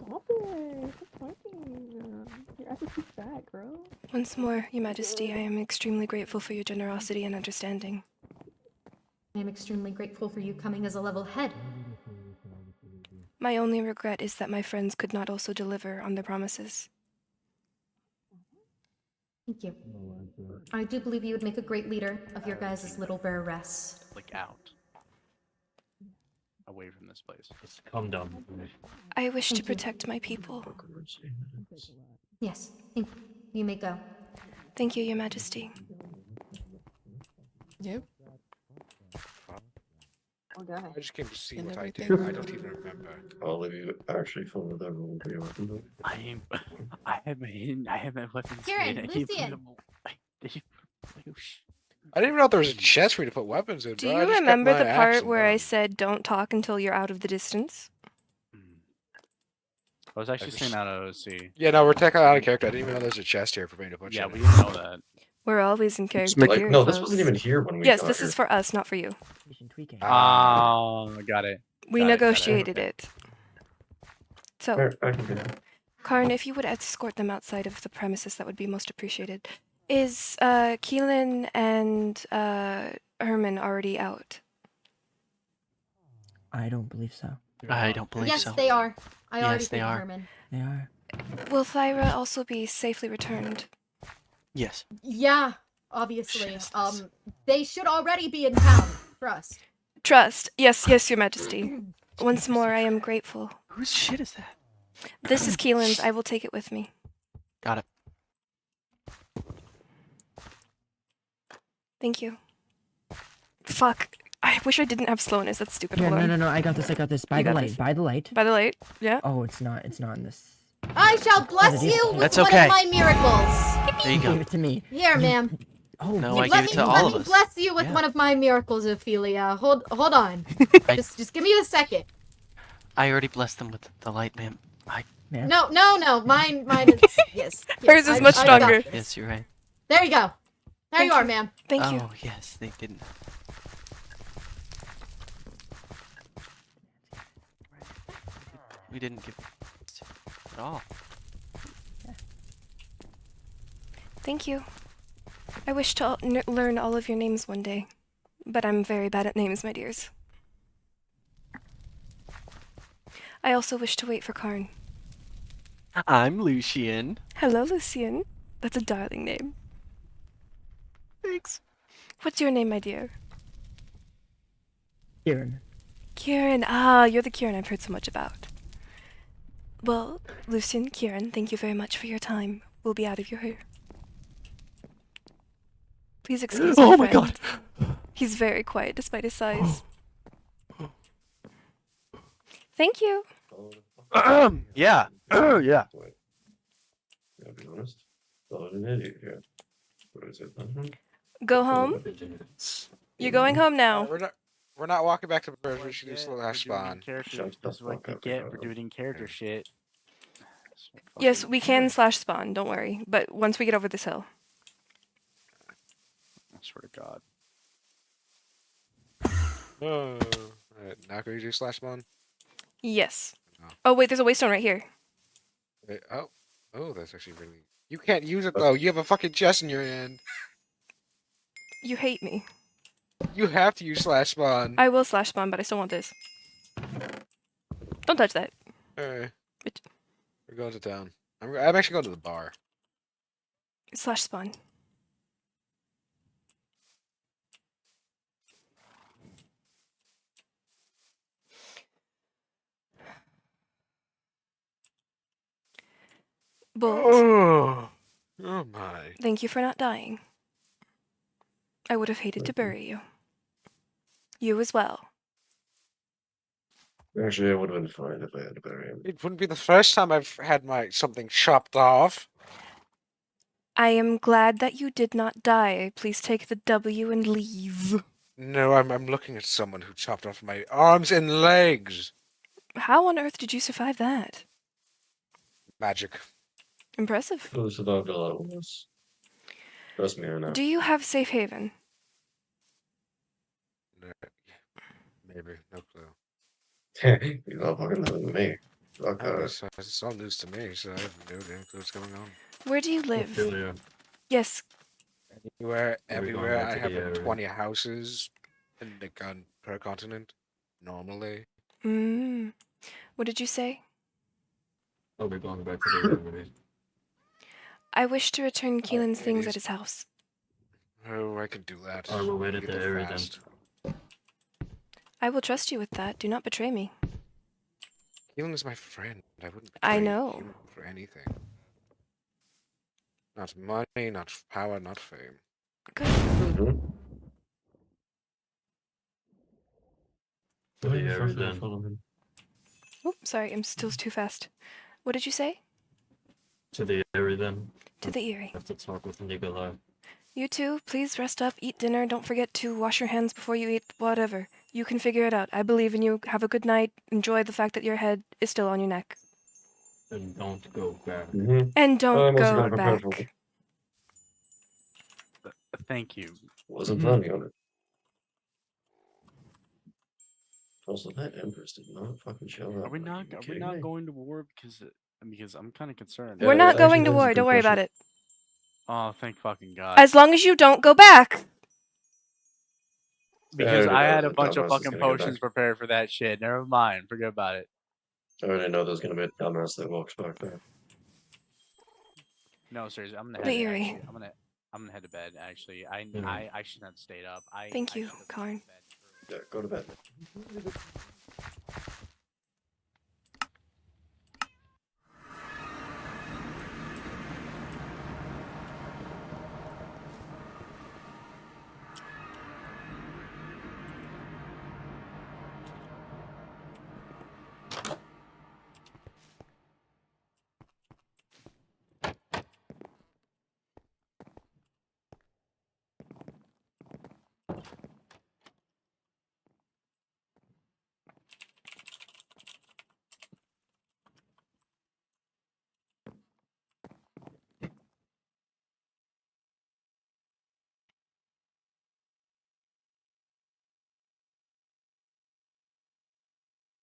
Stop it. Stop talking. Your ass is too fat, bro. Once more, Your Majesty, I am extremely grateful for your generosity and understanding. I am extremely grateful for you coming as a level head. My only regret is that my friends could not also deliver on their promises. Thank you. I do believe you would make a great leader of your guys' little bear rest. Like out. Away from this place. Just calm down. I wish to Thank you. protect my people. Yes, you may go. Thank you, Your Majesty. Yep. Okay. I just came to see And what I did. everything. I don't even remember. All of you actually follow that rule pretty well. I have my weapons. Kieran, hidden. Lucian. I didn't even know there was a chest for you to put weapons in, Do bro. I you just kept remember my the axe part and where I gun. said don't talk until you're out of the distance? I was actually saying out of OC. Yeah, no, we're technically out of character. I didn't even know there's a chest here for me to put Yeah, shit we in. didn't know that. We're always in character Like, here, no, this folks. wasn't even here when we Yes, got this here. is for us, not for you. Oh, got it. We Got negotiated okay. it. So, Alright, I can do that. Karn, if you would escort them outside of the premises, that would be most appreciated. Is Keelan and Herman already out? I don't believe so. I don't believe Yes, so. they are. I Yes, already they think are. Herman. They are. Will Thyra also be safely returned? Yes. Yeah, obviously. They should already be in town. Trust. Trust. Yes, yes, Your Majesty. Once more, I am grateful. Whose shit is that? This is Keelan's. I will take it with me. Got it. Thank you. Fuck. I wish I didn't have slowness. That's stupid. Here, Hold on. no, I got this, By You the got light, this. by the light. By the light? Yeah. Oh, it's not in this. I shall bless you with That's one okay. of my miracles. There you go. Give it to me. Here, ma'am. Oh, No, Yeah, I give it to all of Let me us. bless you with Yeah. one of my miracles, Ophelia. Hold on. Just give me a second. I already blessed them with the light, ma'am. No. Mine is yes. Hers is much I got stronger. this. Yes, you're right. There you go. There Thank you are, you. ma'am. Thank oh, you. yes, they didn't. We didn't give it at all. Thank you. I wish to learn all of your names one day, but I'm very bad at names, my dears. I also wish to wait for Karn. I'm Lucian. Hello, Lucian. That's a darling name. Thanks. What's your name, my dear? Kieran. Kieran. Ah, you're the Kieran I've heard so much about. Well, Lucian, Kieran, thank you very much for your time. We'll be out of your hair. Please excuse my Oh my friend. god. He's very quiet despite his size. Thank you. Yeah. Yeah. I'll be honest. I'm an idiot here. What is it? Go home. You're going home now. We're not walking back to the bridge. We should do slow We're spawn. doing character. This is what you get for doing character shit. Yes, we can / spawn, don't worry. But once we get over this hill. I swear to God. Oh. Alright, now can we do slash spawn? Yes. Oh, wait, there's a waystone right here. Wait, oh, that's actually really. You can't use it though. You have a fucking chest in your hand. You hate me. You have to use slash spawn. I will / spawn, but I still want this. Don't touch that. Alright. Bitch. We're going to town. I'm actually going to the bar. / spawn. Bolt. Oh my. Thank you for not dying. I would have hated to bury you. You as well. Actually, I would have been fine if I had to bury him. It wouldn't be the first time I've had something chopped off. I am glad that you did not die. Please take the W and leave. No, I'm looking at someone who chopped off my arms and legs. How on earth did you survive that? Magic. Impressive. I survived a lot worse. Trust me, I know. Do you have safe haven? No, maybe, no clue. You're not fucking better than me. Fuck that. It's all news to me, so I have no damn clue what's going on. Where do you live? Ophelia, Yes. Everywhere, Are we going everywhere back I to have the area? 20 houses in the per continent, normally. What did you say? Are we going back to the area? I wish to return Keelan's It things at is. his house. Oh, I can do that. I will wait at Get the there area fast. I will trust you with that. Do not betray me. Keelan is my friend. I wouldn't I betray know. him for anything. Not money, not power, not fame. Good. To the area then. Oops, sorry, I'm still too fast. What did you say? To the area then. To the Eyrie. I have to talk with Nikolai. You too, please rest up, eat dinner, don't forget to wash your hands before you eat, whatever. You can figure it out. I believe in you. Have a good night. Enjoy the fact that your head is still on your neck. And don't go back. And don't go back. Thank you. Wasn't planning on it. Also, that Empress did not fucking show up. Are we not? you Are we kidding not me? going to war because I'm kind of concerned. We're not going to war. Don't worry about it. Oh, thank fucking God. As long as you don't go back. Because I had a the bunch of dumbass is fucking gonna go potions back. prepared for that shit. Never mind. Forget about it. I already know there's gonna be a dumbass that walks back there. No, seriously, I'm gonna The head. Eyrie. Actually, I'm gonna head to bed. Actually, I shouldn't have stayed up. Thank I you, should have Karn. went to bed early. Yeah, go to bed.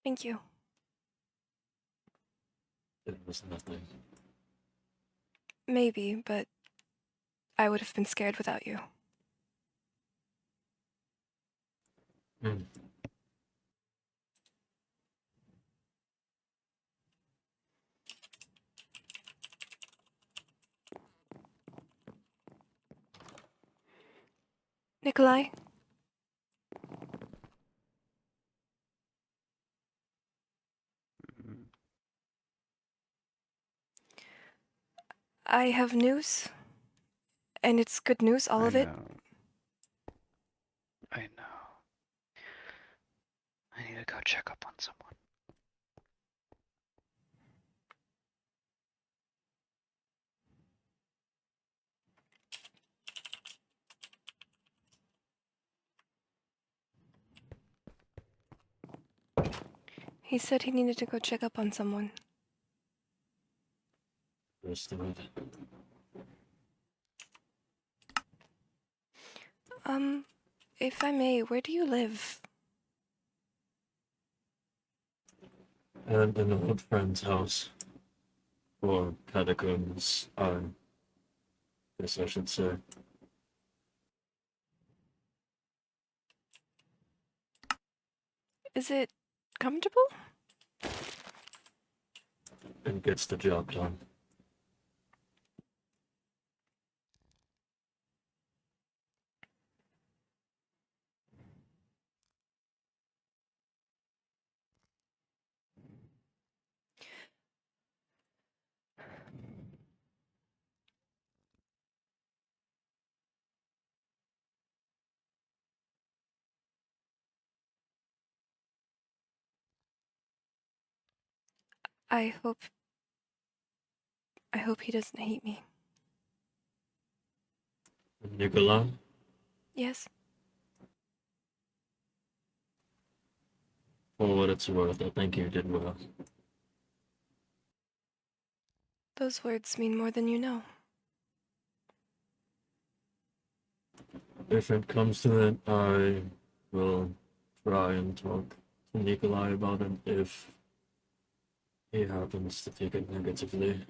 Thank you. It was nothing. Maybe, but I would have been scared without you. Nikolai? I have news. And it's good news, all of it. I know. I need to go check up on someone. He said he needed to go check up on someone. Rest of it. If I may, where do you live? And an old friend's house. Or catacombs, I guess I should say. Is it comfortable? And gets the job done. I hope he doesn't hate me. Nikolai? Yes? For what it's worth, I think you did well. Those words mean more than you know. If it comes to it, I will try and talk to Nikolai about it if he happens to take it negatively.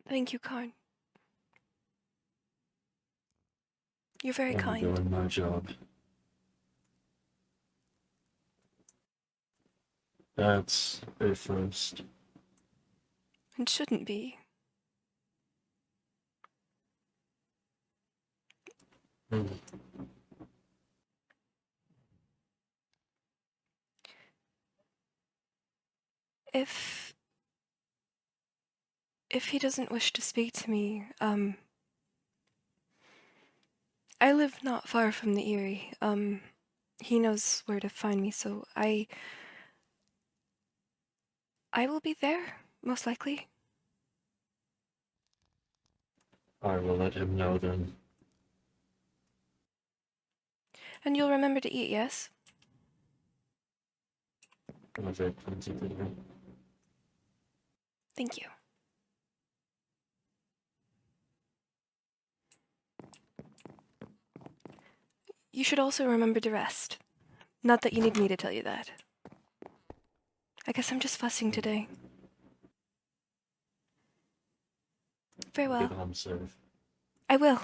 Thank you, Karn. You're very I'm kind. doing my job. That's a first. It shouldn't be. Hmm. If he doesn't wish to speak to me, I live not far from the Eyrie. He knows where to find me, so I will be there, most likely. I will let him know then. And you'll remember to eat, yes? I've had plenty to do. Thank you. You should also remember to rest. Not that you need me to tell you that. I guess I'm just fussing today. Very well. Get home safe. I will.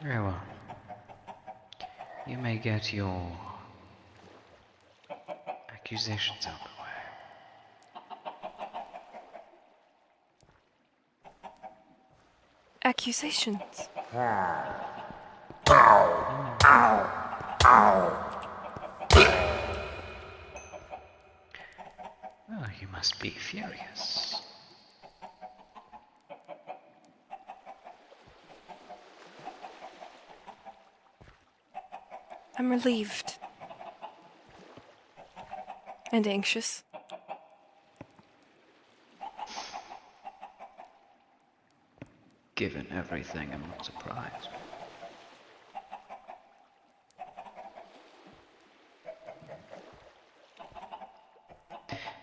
Very well. You may get your accusations out of the way. Accusations? Oh, you must be furious. I'm relieved. And anxious. Given everything, I'm not surprised.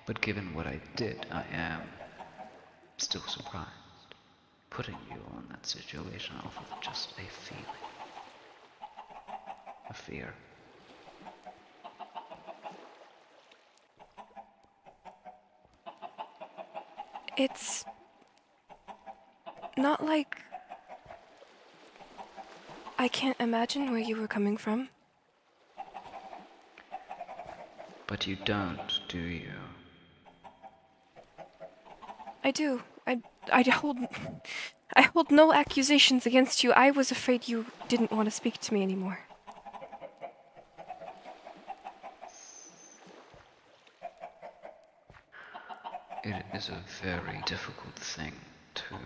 But given what I did, I am still surprised. Putting you in that situation off of just a feeling. A fear. It's not like I can't imagine where you were coming from. But you don't, do you? I do. I hold I hold no accusations against you. I was afraid you didn't want to speak to me anymore. It is a very difficult thing to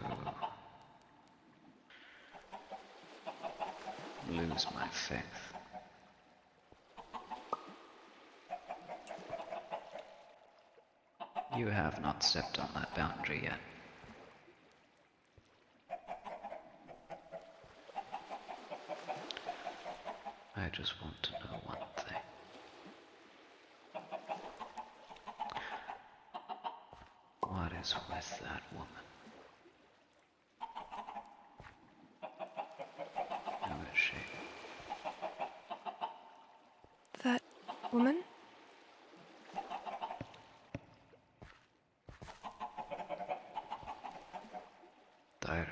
lose my faith. You have not stepped on that boundary yet. I just want to know one thing. What is with that woman? Who is she? That woman? Tyra.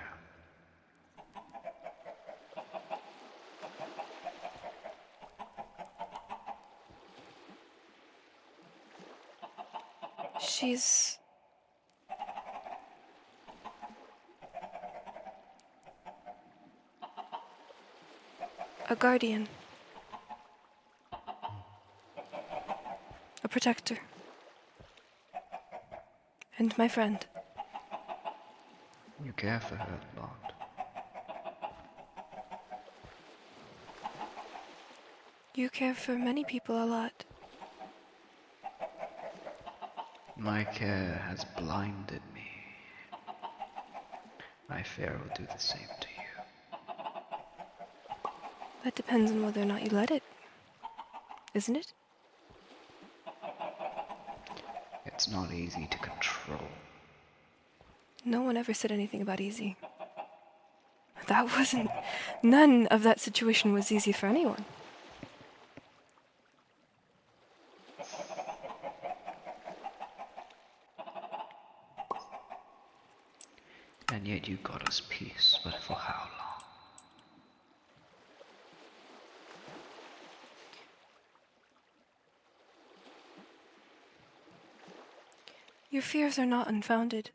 She's a guardian. A protector. And my friend. You care for her a lot. You care for many people a lot. My care has blinded me. My fear will do the same to you. That depends on whether or not you let it. Isn't it? It's not easy to control. No one ever said anything about easy. That wasn't... None of that situation was easy for anyone. And yet you got us peace, but for how long? Your fears are not unfounded.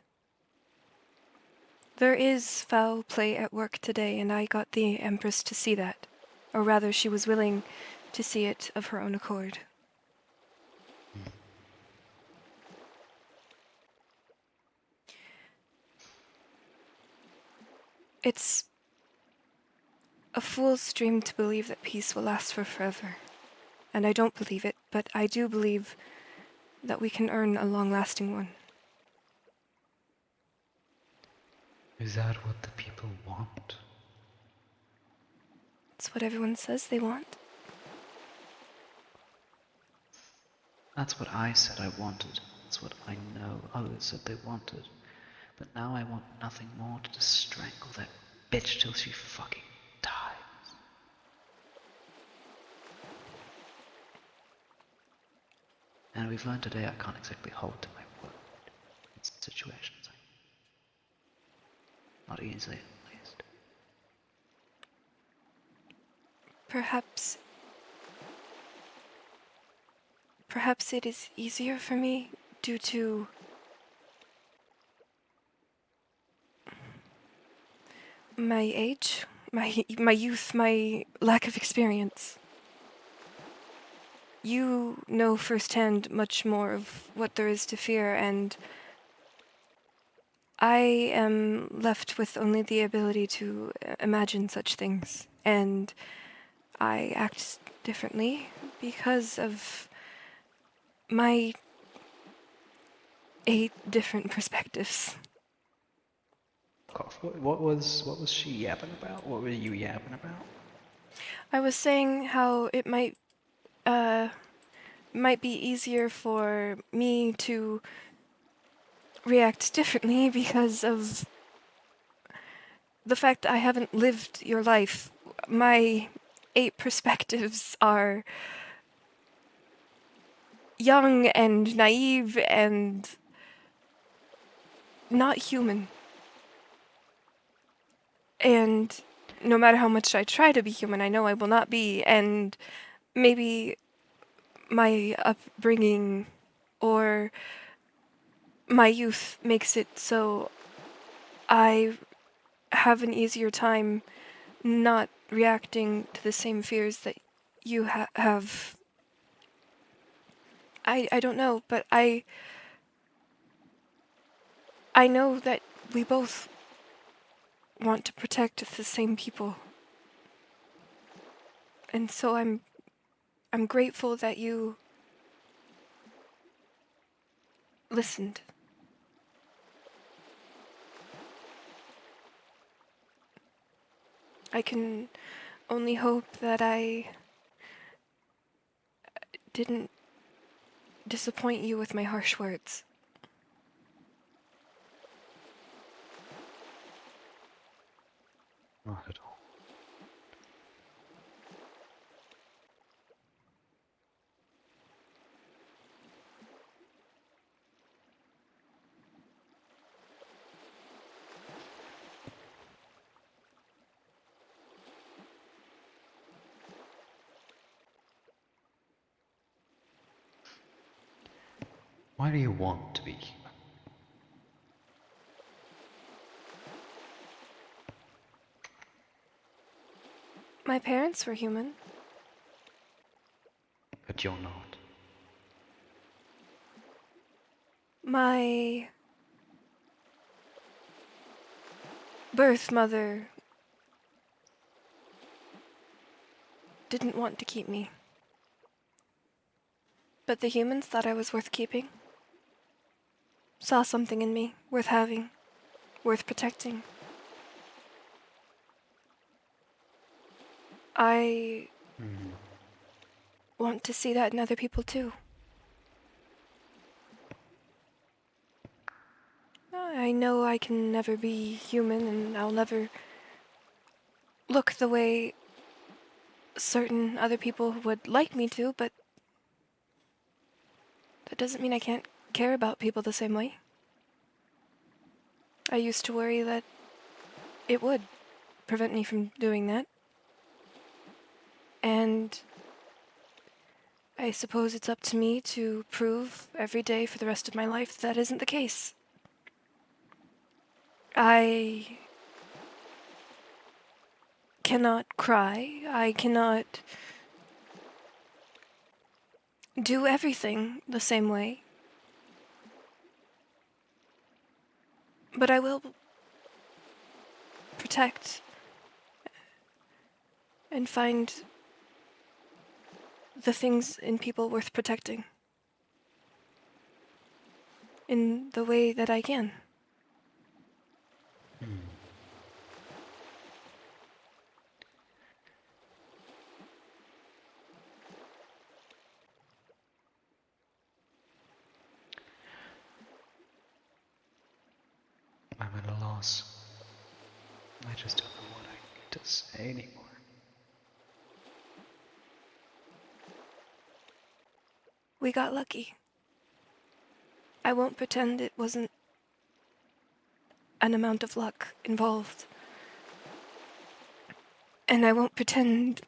There is foul play at work today, and I got the Empress to see that. Or rather, she was willing to see it of her own accord. It's a fool's dream to believe that peace will last for forever. And I don't believe it, but I do believe that we can earn a long-lasting one. Is that what the people want? It's what everyone says they want. That's what I said I wanted. That's what I know others said they wanted. But now I want nothing more to just strangle that bitch till she fucking dies. And we've learned today I can't exactly hold to my word in situations. Not easily, at least. Perhaps it is easier for me due to my age, my youth, my lack of experience. You know firsthand much more of what there is to fear, and I am left with only the ability to imagine such things, and I act differently because of my 8 different perspectives. What was she yapping about? What were you yapping about? I was saying how it might be easier for me to react differently because of the fact I haven't lived your life. My 8 perspectives are young and naive and not human. And no matter how much I try to be human, I know I will not be, and maybe my upbringing or my youth makes it so I have an easier time not reacting to the same fears that you have. I don't know, but I know that we both want to protect the same people. And so I'm grateful that you listened. I can only hope that I didn't disappoint you with my harsh words. Not at all. Why do you want to be human? My parents were human. But you're not. My birth mother didn't want to keep me. But the humans thought I was worth keeping. Saw something in me, worth having, worth protecting. I want to see that in other people too. I know I can never be human and I'll never look the way certain other people would like me to, but that doesn't mean I can't care about people the same way. I used to worry that it would prevent me from doing that. And I suppose it's up to me to prove every day for the rest of my life that isn't the case. I cannot cry. I cannot do everything the same way. But I will protect and find the things in people worth protecting in the way that I can. I'm at a loss. I just don't know what I need to say anymore. We got lucky. I won't pretend it wasn't an amount of luck involved. And I won't pretend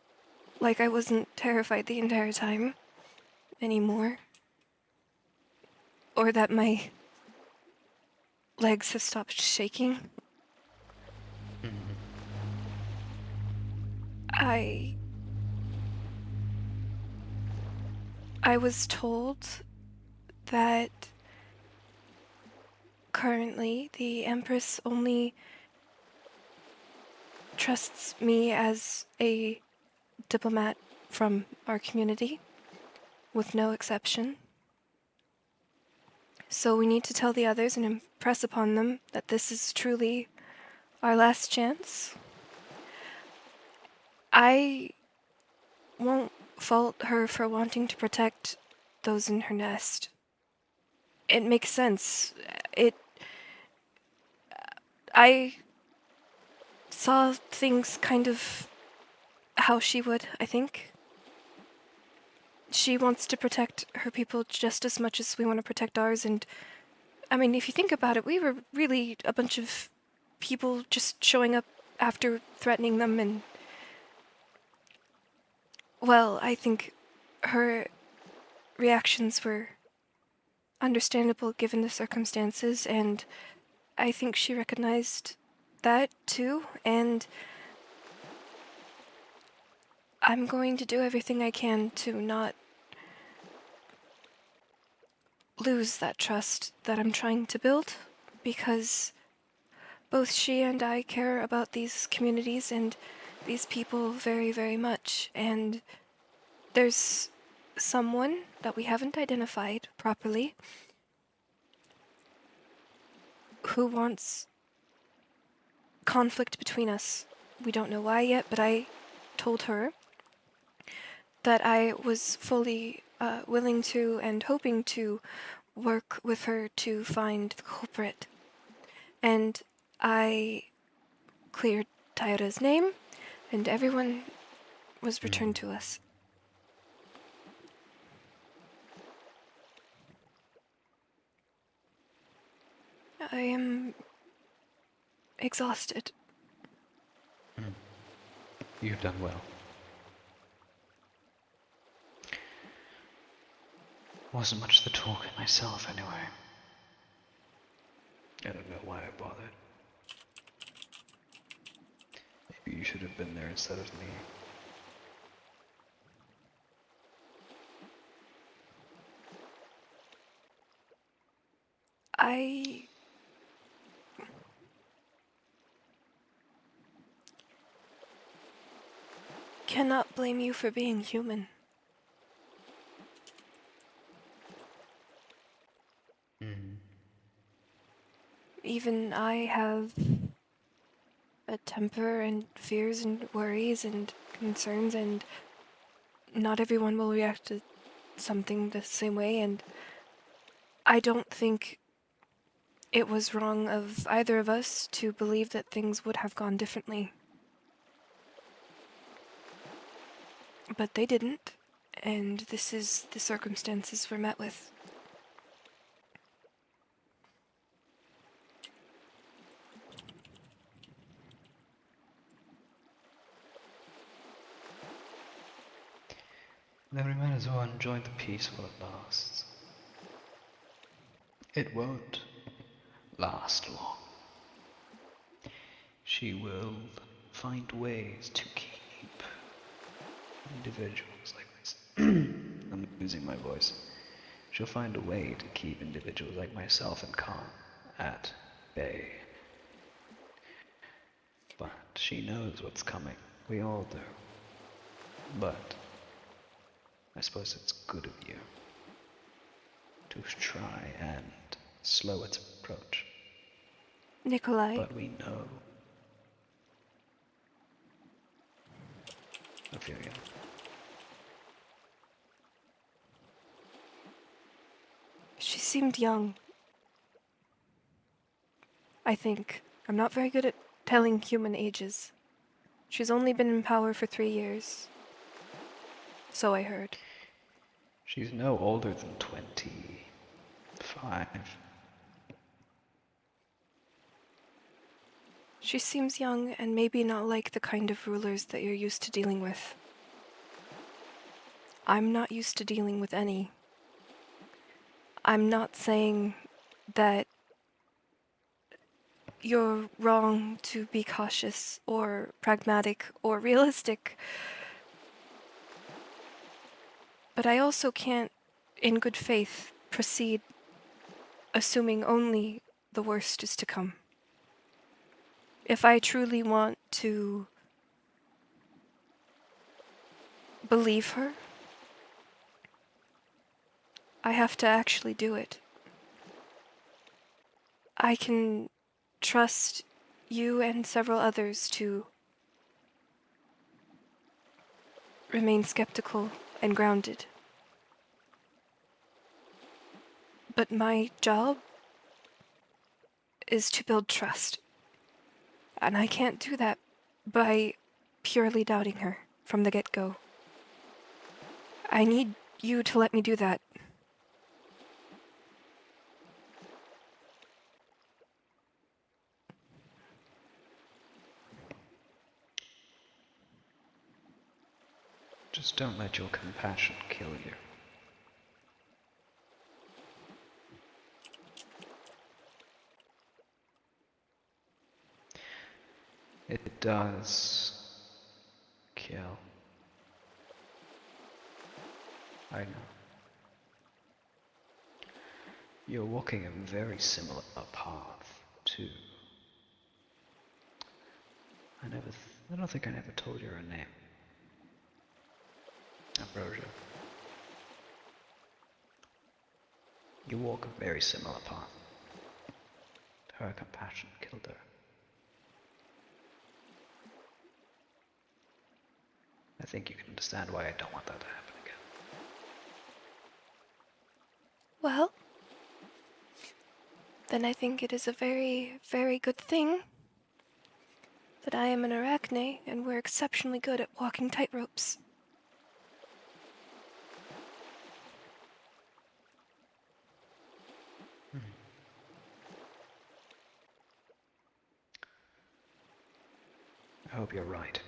like I wasn't terrified the entire time anymore. Or that my legs have stopped shaking. I was told that currently the Empress only trusts me as a diplomat from our community, with no exception. So we need to tell the others and impress upon them that this is truly our last chance. I won't fault her for wanting to protect those in her nest. It makes sense. I saw things kind of how she would, I think. She wants to protect her people just as much as we want to protect ours, and I mean, if you think about it, we were really a bunch of people just showing up after threatening them, and well, I think her reactions were understandable given the circumstances, and I think she recognized that too, and I'm going to do everything I can to not lose that trust that I'm trying to build, because both she and I care about these communities and these people very, very much, and there's someone that we haven't identified properly who wants conflict between us. We don't know why yet, but I told her that I was fully willing to and hoping to work with her to find the culprit. And I cleared Taira's name, and everyone was returned to us. I am exhausted. You've done well. Wasn't much the talk myself, anyway. I don't know why I bothered. Maybe you should have been there instead of me. I cannot blame you for being human. Even I have a temper and fears and worries and concerns, and not everyone will react to something the same way, and I don't think it was wrong of either of us to believe that things would have gone differently. But they didn't, and this is the circumstances we're met with. Then we might as well enjoy the peace while it lasts. It won't last long. She will find ways to keep individuals like myself. I'm losing my voice. She'll find a way to keep individuals like myself and Khan at bay. But she knows what's coming. We all do. But I suppose it's good of you to try and slow its approach. Nikolai. But we know. Ophelia. She seemed young. I think. I'm not very good at telling human ages. She's only been in power for 3 years. So I heard. She's no older than 25. She seems young and maybe not like the kind of rulers that you're used to dealing with. I'm not used to dealing with any. I'm not saying that you're wrong to be cautious or pragmatic or realistic, but I also can't, in good faith, proceed assuming only the worst is to come. If I truly want to believe her, I have to actually do it. I can trust you and several others to remain skeptical and grounded. But my job is to build trust. And I can't do that by purely doubting her from the get-go. I need you to let me do that. Just don't let your compassion kill you. It does kill. I know. You're walking a very similar path too. I don't think I ever told you her name. Ambrosia. You walk a very similar path. Her compassion killed her. I think you can understand why I don't want that to happen again. Well, then I think it is a very, very good thing that I am an arachne and we're exceptionally good at walking tightropes. I hope you're right.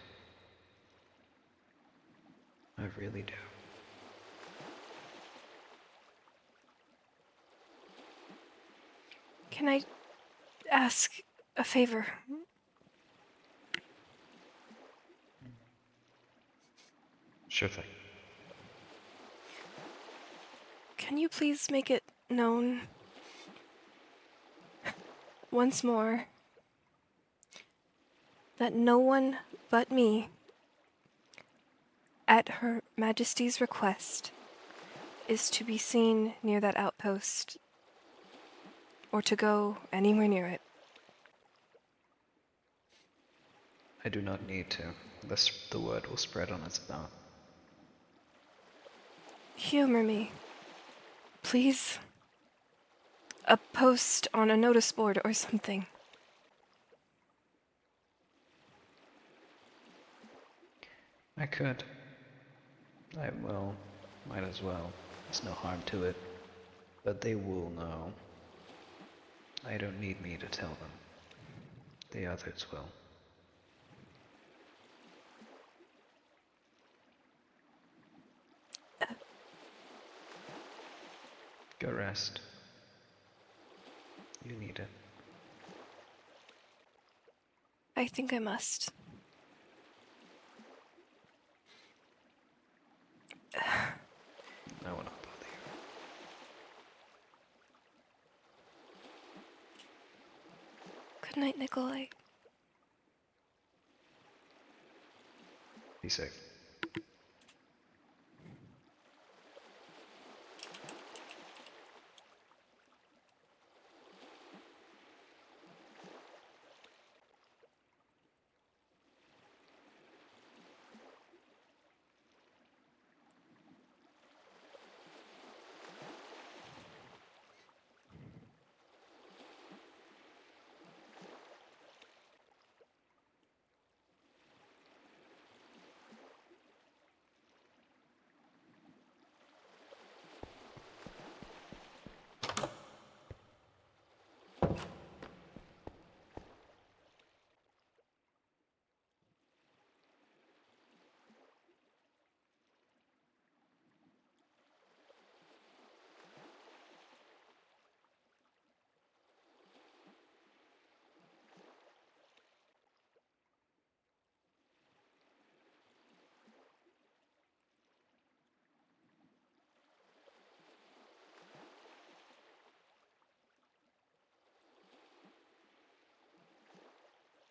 I really do. Can I ask a favor? Sure thing. Can you please make it known once more that no one but me, at Her Majesty's request, is to be seen near that outpost or to go anywhere near it? I do not need to. The word will spread on its own. Humor me, please. A post on a notice board or something. I could. I will. Might as well. There's no harm to it. But they will know. I don't need me to tell them. The others will. Go rest. You need it. I think I must. I will not bother you. Good night, Nikolai. Be safe.